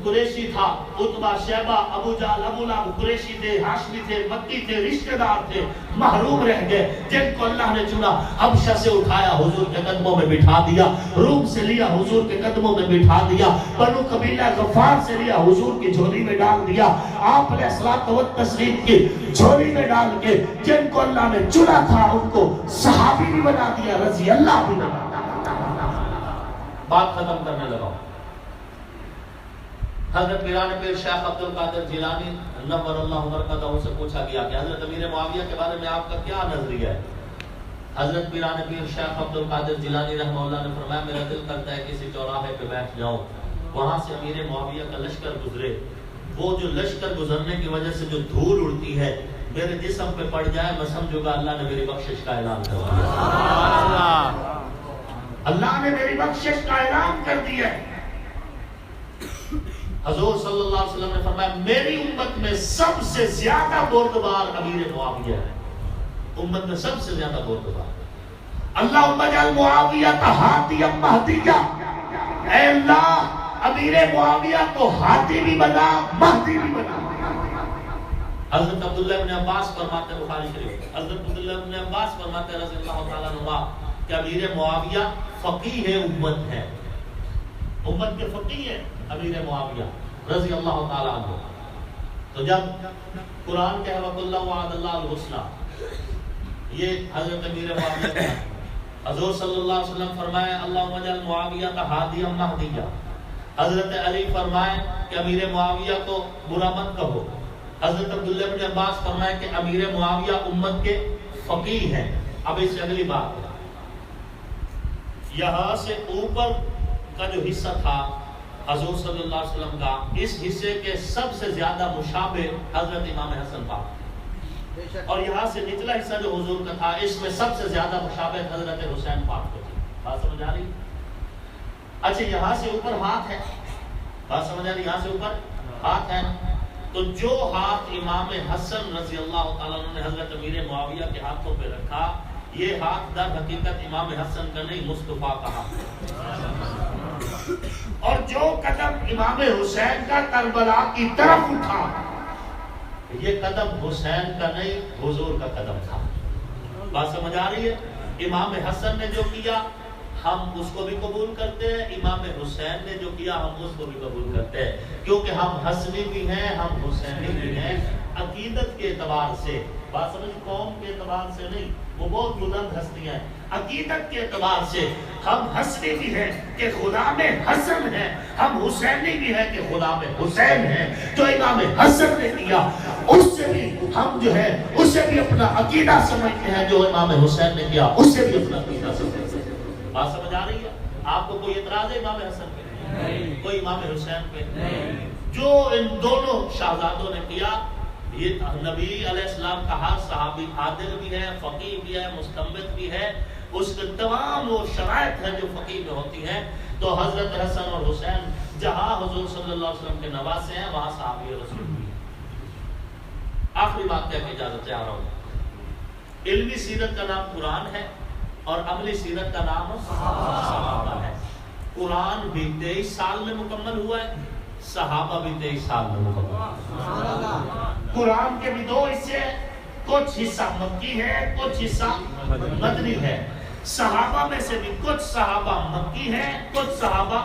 قریشی تھا، عتبہ شیبہ ابو جہل ابو لہب قریشی تھے، ہاشمی تھے، مکی تھے، رشتہ دار تھے، محروم رہ گئے۔ جن کو اللہ نے چنا حبشہ سے اٹھایا حضور کے قدموں میں بٹھا دیا، روم سے لیا حضور کے قدموں میں بٹھا دیا، بنو قبیلہ غفار سے لیا حضور کی جھولی میں ڈال دیا، آپ علیہ الصلوۃ والتسلیم کی جھولی میں ڈال کے جن کو اللہ نے چنا تھا ان کو صحابی بھی بنا دیا، رضی اللہ بھی بنا دیا۔ بات ختم کرنے لگا۔ حضرت پیران پیر شیخ عبد القادر جیلانی نور اللہ برکاتہ سے پوچھا گیا کہ حضرت امیر معاویہ کے بارے میں آپ کا کیا نظریہ ہے؟ حضرت پیران پیر شیخ عبد القادر جیلانی رحمہ اللہ نے فرمایا میرا دل کرتا ہے کسی چوراہے پہ بیٹھ جاؤں، وہاں سے امیر معاویہ کا لشکر گزرے، وہ جو لشکر گزرنے کی وجہ سے جو دھول اڑتی ہے میرے جسم پہ پڑ جائے، میں سمجھوں گا اللہ نے میری بخشش کا اعلان کر دیا، اللہ نے میری بخشش کا اعلان کر دیا۔ حضور صلی اللہ علیہ وسلم نے فرمایا میری امت میں سب سے زیادہ بردبار امیر معاویہ ہے، امت میں سب سے زیادہ بردبار۔ اللہم اجعل معاویہ ہادیا مہدیا، اے اللہ امیر معاویہ کو ہادی بھی بنا، مہدی بھی بنا۔ حضرت عبداللہ بن عباس فرماتے ہیں بخاری شریف، حضرت عبداللہ بن عباس فرماتے ہیں رضی اللہ تعالیٰ عنہ کہ امیر معاویہ فقیہ امت ہے، امت کے فقیہ ہیں امیر معاویہ رضی اللہ تعالیٰ عنہ۔ تو جب قرآن کہے وَقُلْ اللَّهُ وَعَدَ اللَّهُ الْحُسْنَى، یہ حضرت امیر معاویہ کا حضور صلی اللہ علیہ وسلم فرمائے اللہم اجعل معاویہ کا ہادیا مہدیا۔ حضرت علی فرمائے کہ امیر معاویہ کو برا مت کہو۔ حضرت عبداللہ بن عباس فرمائے کہ امیر معاویہ امت کے فقیہ ہیں۔ اب اس سے اگلی بات ہے، یہاں سے اوپر کا جو حصہ تھا حضور صلی اللہ علیہ وسلم کا، اس حصے کے سب سے زیادہ مشابہ حضرت امام حسن پاک، اور یہاں سے نچلا حصہ جو حضور کا تھا اس میں سب سے زیادہ مشابہ حضرت حسین پاک کو تھی۔ بات سمجھ آ رہی؟ اچھا یہاں سے اوپر ہاتھ ہے، بات سمجھ آ رہی؟ یہاں سے اوپر ہاتھ ہے، تو جو ہاتھ امام حسن رضی اللہ تعالیٰ عنہ نے حضرت امیر معاویہ کے ہاتھوں پہ رکھا، یہ ہاتھ در حقیقت امام حسن کا نہیں مصطفیٰ کا ہاتھ، اور جو قدم امام حسین کا کربلا کی طرف اٹھا یہ قدم حسین کا نہیں حضور کا قدم تھا۔ بات سمجھ آ رہی ہے؟ امام حسن نے جو کیا ہم اس کو بھی قبول کرتے ہیں، امام حسین نے جو کیا ہم اس کو بھی قبول کرتے ہیں، کیونکہ ہم حسنی بھی ہیں ہم حسینی بھی ہیں عقیدت کے اعتبار سے، بات سمجھ، قوم کے اعتبار سے نہیں، وہ بہت بلند ہستیاں ہیں۔ عقیدت کے اعتبار سے ہم حسنی بھی ہیں کہ خدا میں حسن ہے، ہم حسینی بھی ہیں کہ خدا میں حسین ہے۔ جو امام حسن نے کیا اس سے بھی ہم جو ہے اسے بھی اپنا عقیدہ سمجھتے ہیں، جو امام حسین نے کیا اس سے بھی اپنا عقیدہ سمجھتے ہیں۔ بات سمجھ آ رہی ہے؟ آپ کو کوئی اعتراض ہے امام حسن پہ؟ کوئی امام حسین پہ؟ جو ان دونوں شہزادوں نے کیا، یہ نبی علیہ السلام کا ہر صحابی عادل بھی ہے، فقیہ بھی ہے، مستنبط بھی ہے، اس کے تمام وہ شرائط ہیں جو فقیہ میں ہوتی ہیں۔ تو حضرت حسن اور حسین جہاں حضور صلی اللہ علیہ وسلم کے نواسے ہیں وہاں صحابی رسول بھی ہیں۔ آخری بات کہہ کے اجازت چاہ رہا ہوں، علمی سیرت کا نام قرآن ہے اور عملی سیرت کا نام صحابہ ہے۔ قرآن بھی 23 سال میں مکمل ہوا ہے، صحابہ بھی 23 سال میں مکمل ہوا۔ قرآن کے بھی 2 حصے ہیں، کچھ حصہ مکی ہے، کچھ حصہ مدنی ہے۔ صحابہ میں سے بھی کچھ صحابہ مکی ہیں، کچھ صحابہ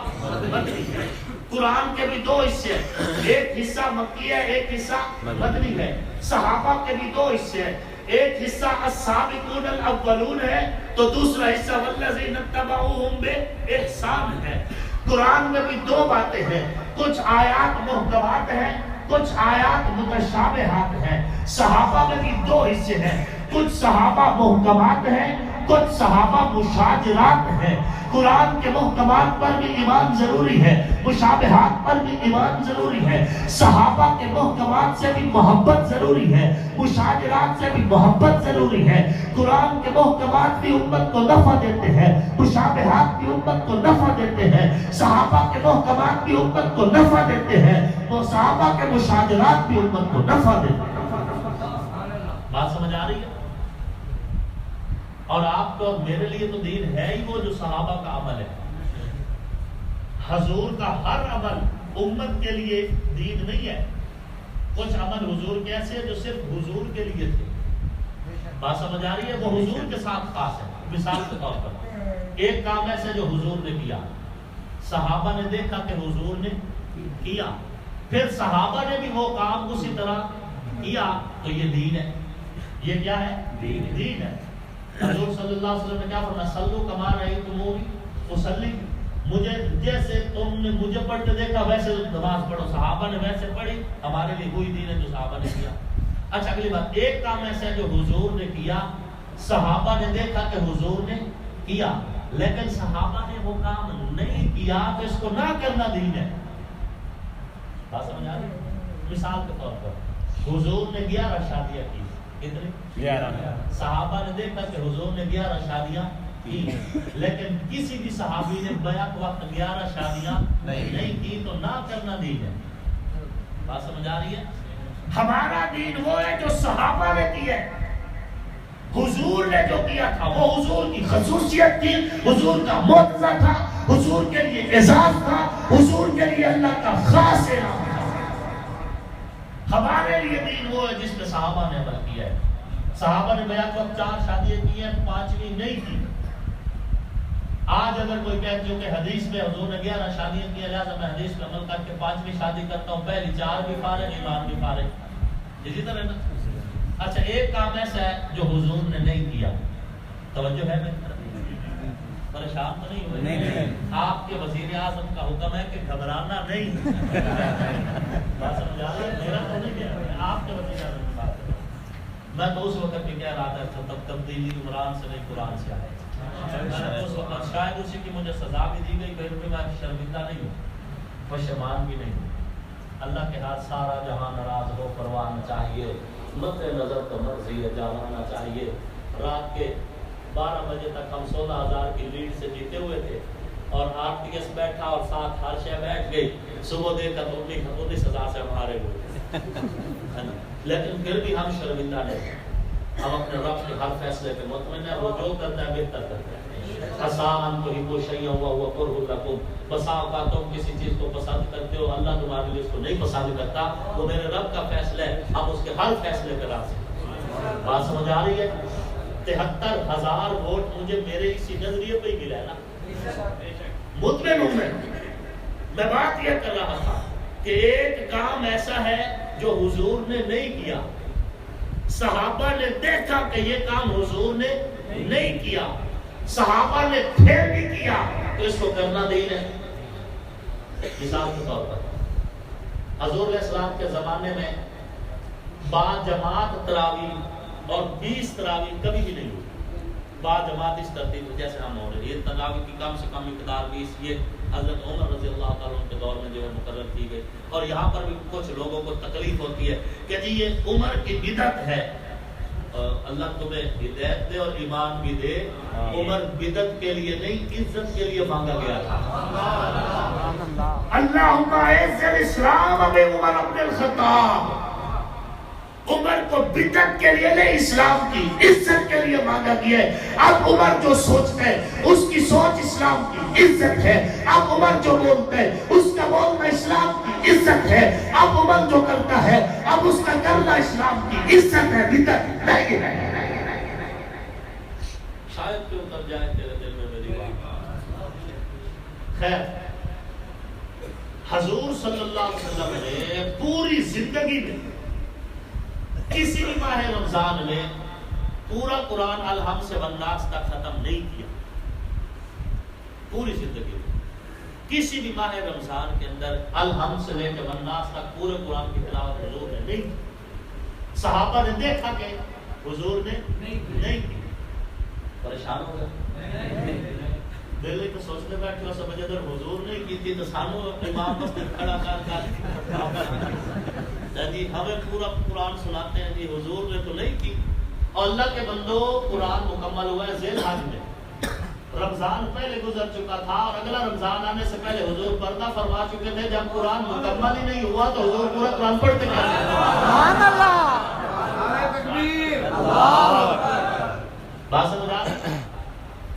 مدنی ہے۔ قرآن کے بھی 2 حصے ہیں، ایک حصہ مکی ہے، ایک حصہ مدنی ہے۔ صحابہ کے بھی 2 حصے ہیں، ایک حصہ السابقون الاولون ہے تو دوسرا حصہ والذین اتبعوہم بإحسان ہے۔ قرآن میں بھی 2 باتیں ہیں، کچھ آیات محکمات ہیں، کچھ آیات متشابہات ہیں۔ صحابہ میں بھی 2 حصے ہیں، کچھ صحابہ محکمات ہیں، کچھ صحابہ مشاجرات ہیں۔ قرآن کے محکمات پر بھی ایمان ضروری ہے، مشابہات پر بھی ایمان ضروری ہے۔ صحابہ کے محکمات سے بھی محبت ضروری ہے، مشاجرات سے بھی محبت ضروری ہے۔ قرآن کے محکمات بھی امت کو نفع دیتے ہیں، مشابہات بھی امت کو نفع دیتے ہیں۔ صحابہ کے محکمات بھی امت کو نفع دیتے ہیں، وہ صحابہ کے مشاجرات بھی امت کو نفع دیتے ہیں۔ بات سمجھ آ رہی ہے؟ اور آپ کو میرے لیے تو دین ہے ہی وہ جو صحابہ کا عمل ہے۔ حضور کا ہر عمل امت کے لیے دین نہیں ہے۔ کچھ عمل حضور کے ایسے جو صرف حضور کے لیے تھے۔ بات سمجھ آ رہی ہے؟ وہ حضور کے ساتھ خاص ہے۔ مثال کے طور پر ایک کام ایسے جو حضور نے کیا، صحابہ نے دیکھا کہ حضور نے کیا، پھر صحابہ نے بھی وہ کام اسی طرح کیا، تو یہ دین ہے۔ یہ کیا ہے؟ دین ہے۔ حضور صلی اللہ علیہ وسلم نے کیا فرمایا؟ صلو کما رأیتمونی اصلی، مجھے جیسے تم نے مجھے پڑھتے دیکھا ویسے نماز پڑھو۔ صحابہ نے ویسے پڑھی، ہمارے لیے وہی دین ہے جو صحابہ نے کیا۔ اچھا اگلی بات، ایک کام ایسا ہے جو حضور نے کیا، صحابہ نے دیکھا کہ حضور نے کیا، لیکن صحابہ نے وہ کام نہیں کیا تو اس کو نہ کرنا دین ہے۔ بات سمجھ آ رہی ہے؟ مثال کے طور پر حضور نے 11 شادیاں کی، کتنی؟ 11۔ صحابہ نے دیکھا کہ حضور نے 11 شادیاں کی، لیکن کسی بھی صحابی نے بیعت وقت 11 شادیاں نہیں کی تو نہ کرنا دین ہے۔ بات سمجھ آ رہی ہے؟ ہمارا دین وہ ہے جو صحابہ نے کی ہے۔ حضور نے جو کیا تھا وہ حضور کی خصوصیت تھی، حضور کا معجزہ تھا، حضور کے لیے اعزاز تھا، حضور کے لیے اللہ کا خاص انعام تھا۔ ہمارے لیے دین وہ ہے جس پہ صحابہ نے عمل کیا ہے۔ صحابہ نے بیعت وقت 4 شادیاں کی ہیں، 5ویں نہیں کی۔ آج اگر کوئی کہتے ہو کہ حدیث میں حضور نے 11 شادیاں کی، لہٰذا میں حدیث پہ عمل کر کے 5ویں شادی کرتا ہوں، پہلی 4 بھی فارغ، ایمان بھی فارغ، اسی طرح نا۔ اچھا ایک کام ایسا ہے جو حضور نے نہیں کیا، توجہ ہے؟ میں پریشان تو نہیں ہوئے؟ آپ کے وزیر اعظم کا حکم ہے کہ گھبرانا نہیں۔ بات سمجھ آ رہی ہے؟ میرا تو نہیں کیا، آپ کے وزیر اعظم کی بات ہے۔ میں تو اس وقت بھی کہہ رہا تھا تب تبدیلی عمران سے نہیں قرآن سے آئے۔ اس وقت شاید اسی کی مجھے سزا بھی دی گئی، پھر بھی میں شرمندہ نہیں ہوں، پشیمان بھی نہیں ہوں۔ اللہ کے ہاتھ سارا جہاں ناراض ہو، پرواہ نہ چاہیے، مد نظر تو مرضی ہے جانا چاہیے۔ رات کے 12 بجے تک ہم 16,000 کی لیڈ سے جیتے ہوئے تھے اور RTS بیٹھا اور ساتھ ہر شے بیٹھ گئی، صبح دیکھا تو 19,000 سے ہم ہارے ہوئے تھے، لیکن پھر بھی ہم شرمندہ نہیں۔ ہم اپنے رب کے ہر فیصلے پہ مطمئن ہیں، وہ جو کرتا ہے بہتر کرتا ہے۔ حسان کو ہی وہ شیء ہوا ہوا کرہ لکم، بسا اوقات تم کسی چیز کو پسند کرتے ہو، اللہ تمہارے لیے اس کو نہیں پسند کرتا، وہ میرے رب کا فیصلہ ہے، ہم اس کے ہر فیصلے پہ راضی ہیں۔ بات سمجھ آ رہی ہے؟ 73,000 ووٹ مجھے میرے اسی نظریے پہ ہی ملا ہے نا، مطمئن ہوں میں بات یہ کر رہا تھا کہ ایک کام ایسا ہے جو حضور نے نہیں کیا، صحابہ نے دیکھا کہ یہ کام حضور نے نہیں کیا، صحابہ نے پھر بھی کیا تو اس کو کرنا دین ہے. مثال کے طور پر حضور علیہ السلام کے زمانے میں با جماعت تراویح اور 20 تراویح کبھی بھی نہیں ہوئی. با جماعت اس ترتیب جیسے ہم ہو رہے ہیں، یہ تراویح کی کم سے کم مقدار 20 یہ حضرت عمر رضی اللہ تعالیٰ عنہ کے دور میں جو ہے مقرر کی گئی. اور یہاں پر بھی کچھ لوگوں کو تکلیف ہوتی ہے کہ جی یہ عمر کی بدعت ہے. اللہ تمہیں ہدایت دے اور ایمان بھی دے. عمر بدعت کے لیے نہیں عزت کے لیے مانگا گیا تھا. اللہم اعز الاسلام بعمر بن الخطاب. عمر کو بدعت کے لیے نہیں اسلام کی عزت کے لیے مانگا گیا ہے. اب عمر جو سوچتا ہے اس کی سوچ اسلام کی عزت ہے. اب عمر جو بولتا ہے اس کا بولنا اسلام کی عزت ہے. اب عمر جو کرتا ہے اب اس کا کرنا اسلام کی عزت ہے، بدعت نہیں. شاید کہ اتر جائے تیرے دل میں میری بات. خیر، حضور صلی اللہ علیہ وسلم نے پوری زندگی میں کسی بھی ماہ رمضان میں پورا قرآن الحم سے والناس تک ختم نہیں کیا. پوری زندگی میں کسی بھی ماہ رمضان کے اندر الحم سے لے کے والناس تک پورے قرآن کی تلاوت حضور نے نہیں کی. صحابہ نے دیکھا کہ حضور نے نہیں کی. پریشان ہو گئے. دل تو سوچنے بیٹھے ہو سمجھے اگر حضور نے کی تھی تو سانو امام مسجد کھڑا کر جی ہمیں پورا قرآن سناتے ہیں جی حضور نے تو نہیں کی. اور اللہ کے بندو قرآن مکمل ہوا ہے ذی الحج میں. رمضان پہلے گزر چکا تھا اور اگلا رمضان آنے سے پہلے حضور پردہ فرما چکے تھے. جب قرآن مکمل ہی نہیں ہوا تو حضور پورا قرآن پڑھتے کیا؟ سبحان اللہ، نعرہ تکبیر، اللہ اکبر. بات سمجھ آ رہی ہے؟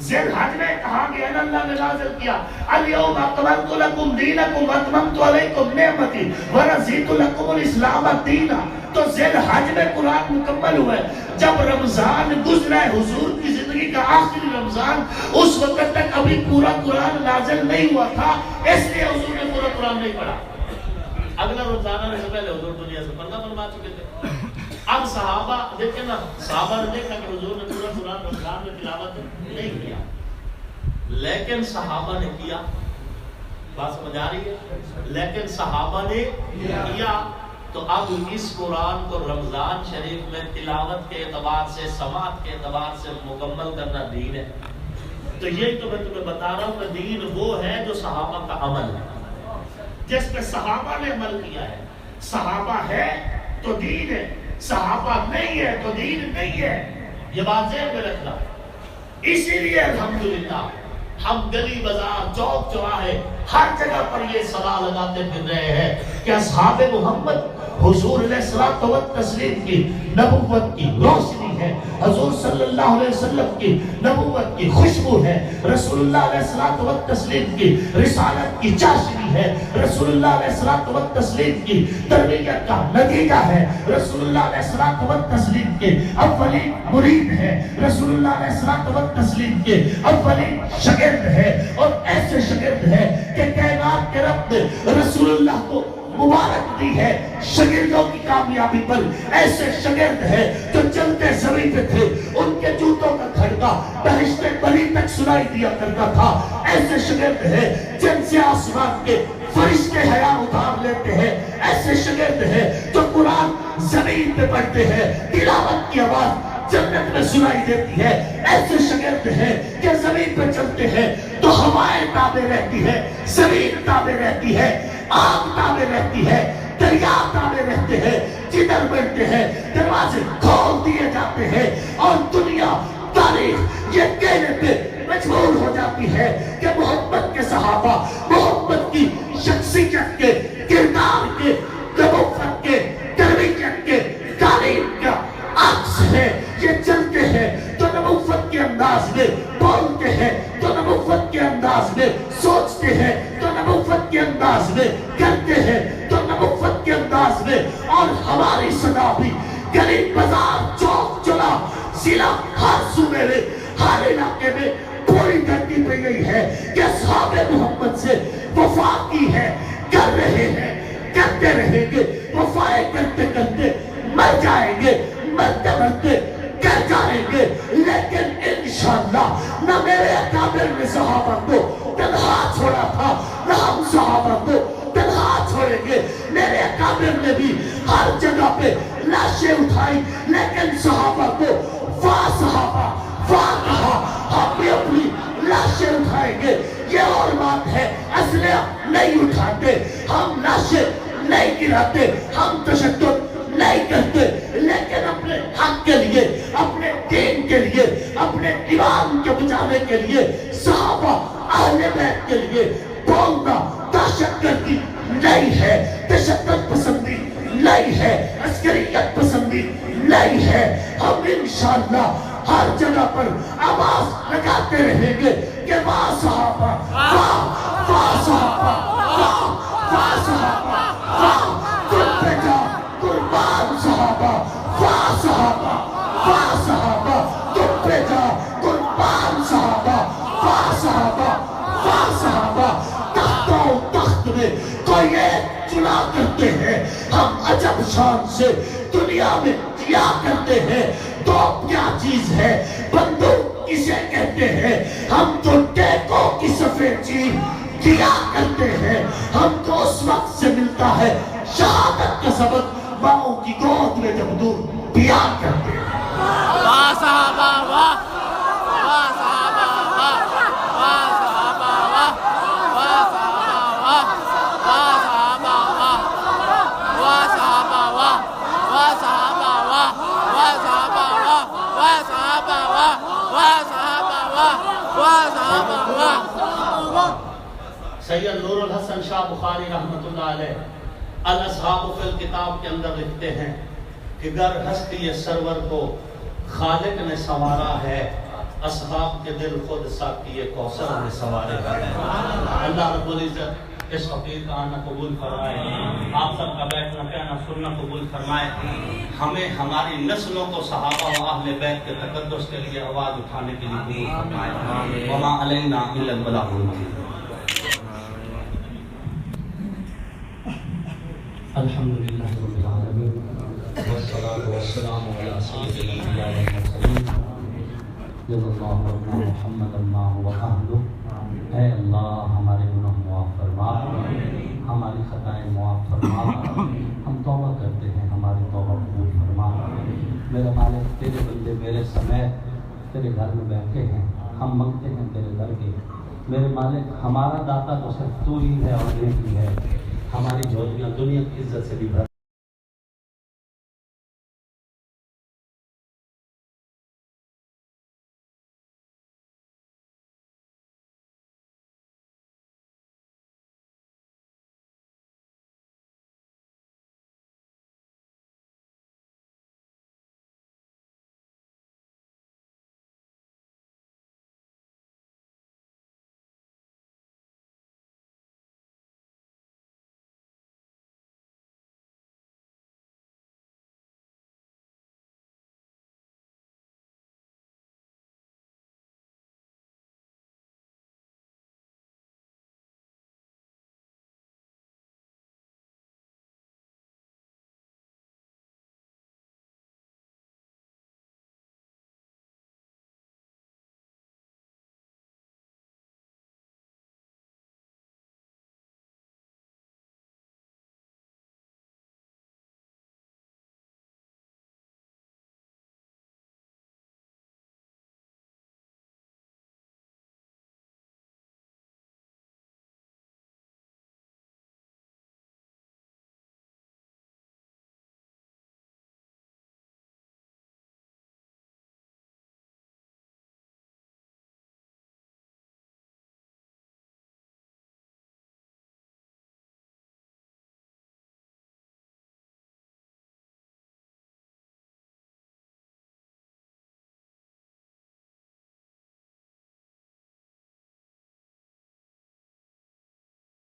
ذی الحج میں کہا گیا اللہ نے نازل کیا الیوم اکملت لکم دینکم واتممت علیکم نعمتی ورضیت لکم الاسلام دینا. تو ذی الحج میں قرآن مکمل ہوا ہے. جب رمضان گزرا ہے حضور کی زندگی کا آخری رمضان، اس وقت تک ابھی پورا قرآن نازل نہیں ہوا تھا، اس لیے حضور نے پورا قرآن نہیں پڑھا. اگلا رمضان آنے سے پہلے حضور دنیا سے پردہ فرما چکے تھے. اب صحابہ دیکھیں نا، صحابہ نے دیکھا کہ حضور نے پورا قرآن رمضان میں تلاوت نہیں کیا، لیکن صحابہ نے کیا. بات سمجھ آ رہی ہے؟ لیکن صحابہ نے کیا. تو اب اس قرآن کو رمضان شریف میں تلاوت کے اعتبار سے سماعت کے اعتبار سے مکمل کرنا دین ہے. تو یہ تو میں تمہیں بتا رہا ہوں کہ دین وہ ہے جو صحابہ کا عمل ہے، جس پہ صحابہ نے عمل کیا ہے. صحابہ ہے تو دین ہے، صحابہ نہیں ہے تو دین نہیں ہے. یہ بات ذہن میں رکھنا. اسی لیے الحمدللہ ہم گلی بازار چوک چوراہے ہر جگہ پر یہ سوال لگاتے پھر رہے ہیں کہ اصحاب محمد حضور علیہ الصلوۃ والتسلیم کی نبوت کی روشنی ہے، حضور صلی اللہ علیہ وسلم کی نبوت کی خوشبو ہے، رسول اللہ علیہ الصلوۃ والتسلیم کی رسالت کی چاشنی ہے، رسول اللہ علیہ الصلوۃ والتسلیم کی تربیت کا نتیجہ ہے، رسول اللہ علیہ الصلوۃ والتسلیم کے اولین مرید ہے، رسول اللہ علیہ الصلوۃ والتسلیم کے اولین شاگرد ہے. اور ایسے شاگرد ہے کہ کائنات کے رب نے رسول اللہ کو مبارک دی ہے شاگردوں کی کامیابی پر. ایسے شاگرد ہے جو چلتے زمین پہ تھے، ان کے جوتوں کا کھڑکا بہشت بری تک سنائی دیا کرتا تھا. ایسے شاگرد ہے جن سے آسمان کے فرشتے حیا اتار لیتے ہیں. ایسے شاگرد ہے جو قرآن زمین پہ پڑھتے ہیں، تلاوت کی آواز جنت میں سنائی دیتی ہے. ایسے شاگرد ہیں کہ زمین پہ چلتے ہیں تو ہوائیں تابع رہتی ہے، زمین تابع رہتی ہے، آگ تابع رہتی ہے، دریا تابع رہتے ہیں. جدھر بڑھتے ہیں دروازے کھول دیے جاتے ہیں اور دنیا تاریخ یہ کہنے پہ مجبور ہو جاتی ہے کہ محمد کے صحابہ محمد کی شخصیت کے، کردار کے، نبوت کے، تربیت کے، تعلیم کا عکس ہے. یہ چلتے ہیں تو نبوت کے انداز میں بولتے ہیں، تو نبوت کے انداز میں سوچتے ہیں، تو نبوت کے انداز میں کرتے ہیں، تو نبوت کے انداز میں. اور ہماری صدا بھی گلی بازار چوک چلا ضلع ہر صوبے میں ہر علاقے میں پوری دھرتی پہ گئی ہے کہ اصحاب محمد سے وفا کی ہے، کر رہے ہیں، کرتے رہیں گے. وفائے کرتے کرتے مر جائیں گے، مرتے مرتے کر جائیں گے، لیکن انشاءاللہ نہ میرے اکابر نے صحابہ کو تنہا چھوڑا تھا، نہ ہم صحابہ کو تنہا چھوڑیں گے. میرے اکابر نے بھی ہر جگہ پہ لاشیں اٹھائی، لیکن صحابہ کو واہ صحابہ واہ کہا. ہم بھی اپنی لاشیں اٹھائیں گے. یہ اور بات ہے، اسلحہ نہیں اٹھاتے، ہم لاشیں نہیں گراتے، ہم تشدد نہیں کرتے، لیکن اپنے حق کے لیے، اپنے دین کے لیے، اپنے ایمان کے بچانے کے لیے، صحابہ اہل بیت کے لیے بولنا دہشت گردی نہیں ہے، تشدد پسندی نہیں ہے، عسکریت پسندی نہیں ہے. ہم انشاءاللہ ہر جگہ پر آواز لگاتے رہیں گے کہ واہ صحابہ واہ، واہ صحابہ واہ، واہ صحابہ واہ، تم پہ جا قربان صحابہ، واہ صحابہ واہ صحابہ، تم پہ جا قربان صحابہ، واہ صحابہ واہ صحابہ. تختوں تخت میں کوئی ایک چنا کرتے ہیں، ہم عجب شان سے دنیا میں دیا کرتے ہیں. تو کیا چیز ہے بندوق کسے کہتے ہیں؟ ہم تو ٹیکوں کی سفید چیز دیا کرتے ہیں. ہم کو اس وقت سے ملتا ہے شہادت کا سبق ماؤں کی گود میں جب دودھ پیا کرتے ہیں. واہ صحابہ واہ، واہ صحابہ واہ، واہ صحابہ واہ، واہ صحابہ واہ، واہ صحابہ واہ، واہ صحابہ واہ، واہ صحابہ واہ، واہ صحابہ واہ، واہ صحابہ واہ، واہ صحابہ واہ، واہ صحابہ واہ. سید نور الحسن شاہ بخاری رحمۃ اللہ علیہ الاصحاب فی الکتاب کے اندر لکھتے ہیں کہ گر ہستی سرور کو خالق نے سنوارا ہے، اصحاب کے دل خود ساقی کوثر نے سنوارے گا. اللہ رب العزت اس فقیر کا آنا قبول فرمائے، آپ سب کا بیٹھنا کہنا سننا قبول فرمائے. ہمیں ہماری نسلوں کو صحابہ و اہل بیت کے تقدس کے لیے آواز اٹھانے کے لیے قبول فرمائے. وما علینا الا البلاغ المبین. الحمدللہ رب العالمین والصلاة والسلام علی سید الانبیاء والمرسلین جزا اللہ ربنا محمد اللہ وآلہ. اے اللہ ہمارے گناہ معاف فرما، ہماری خطائیں معاف فرما. ہم توبہ کرتے ہیں، ہماری توبہ قبول فرما. میرے مالک تیرے بندے میرے سمیت تیرے گھر میں بیٹھے ہیں، ہم منگتے ہیں تیرے در کے. میرے مالک ہمارا داتا تو صرف تو ہی ہے اور ایک ہی ہے. ہماری جھولیاں دنیا کی عزت سے بھی بھر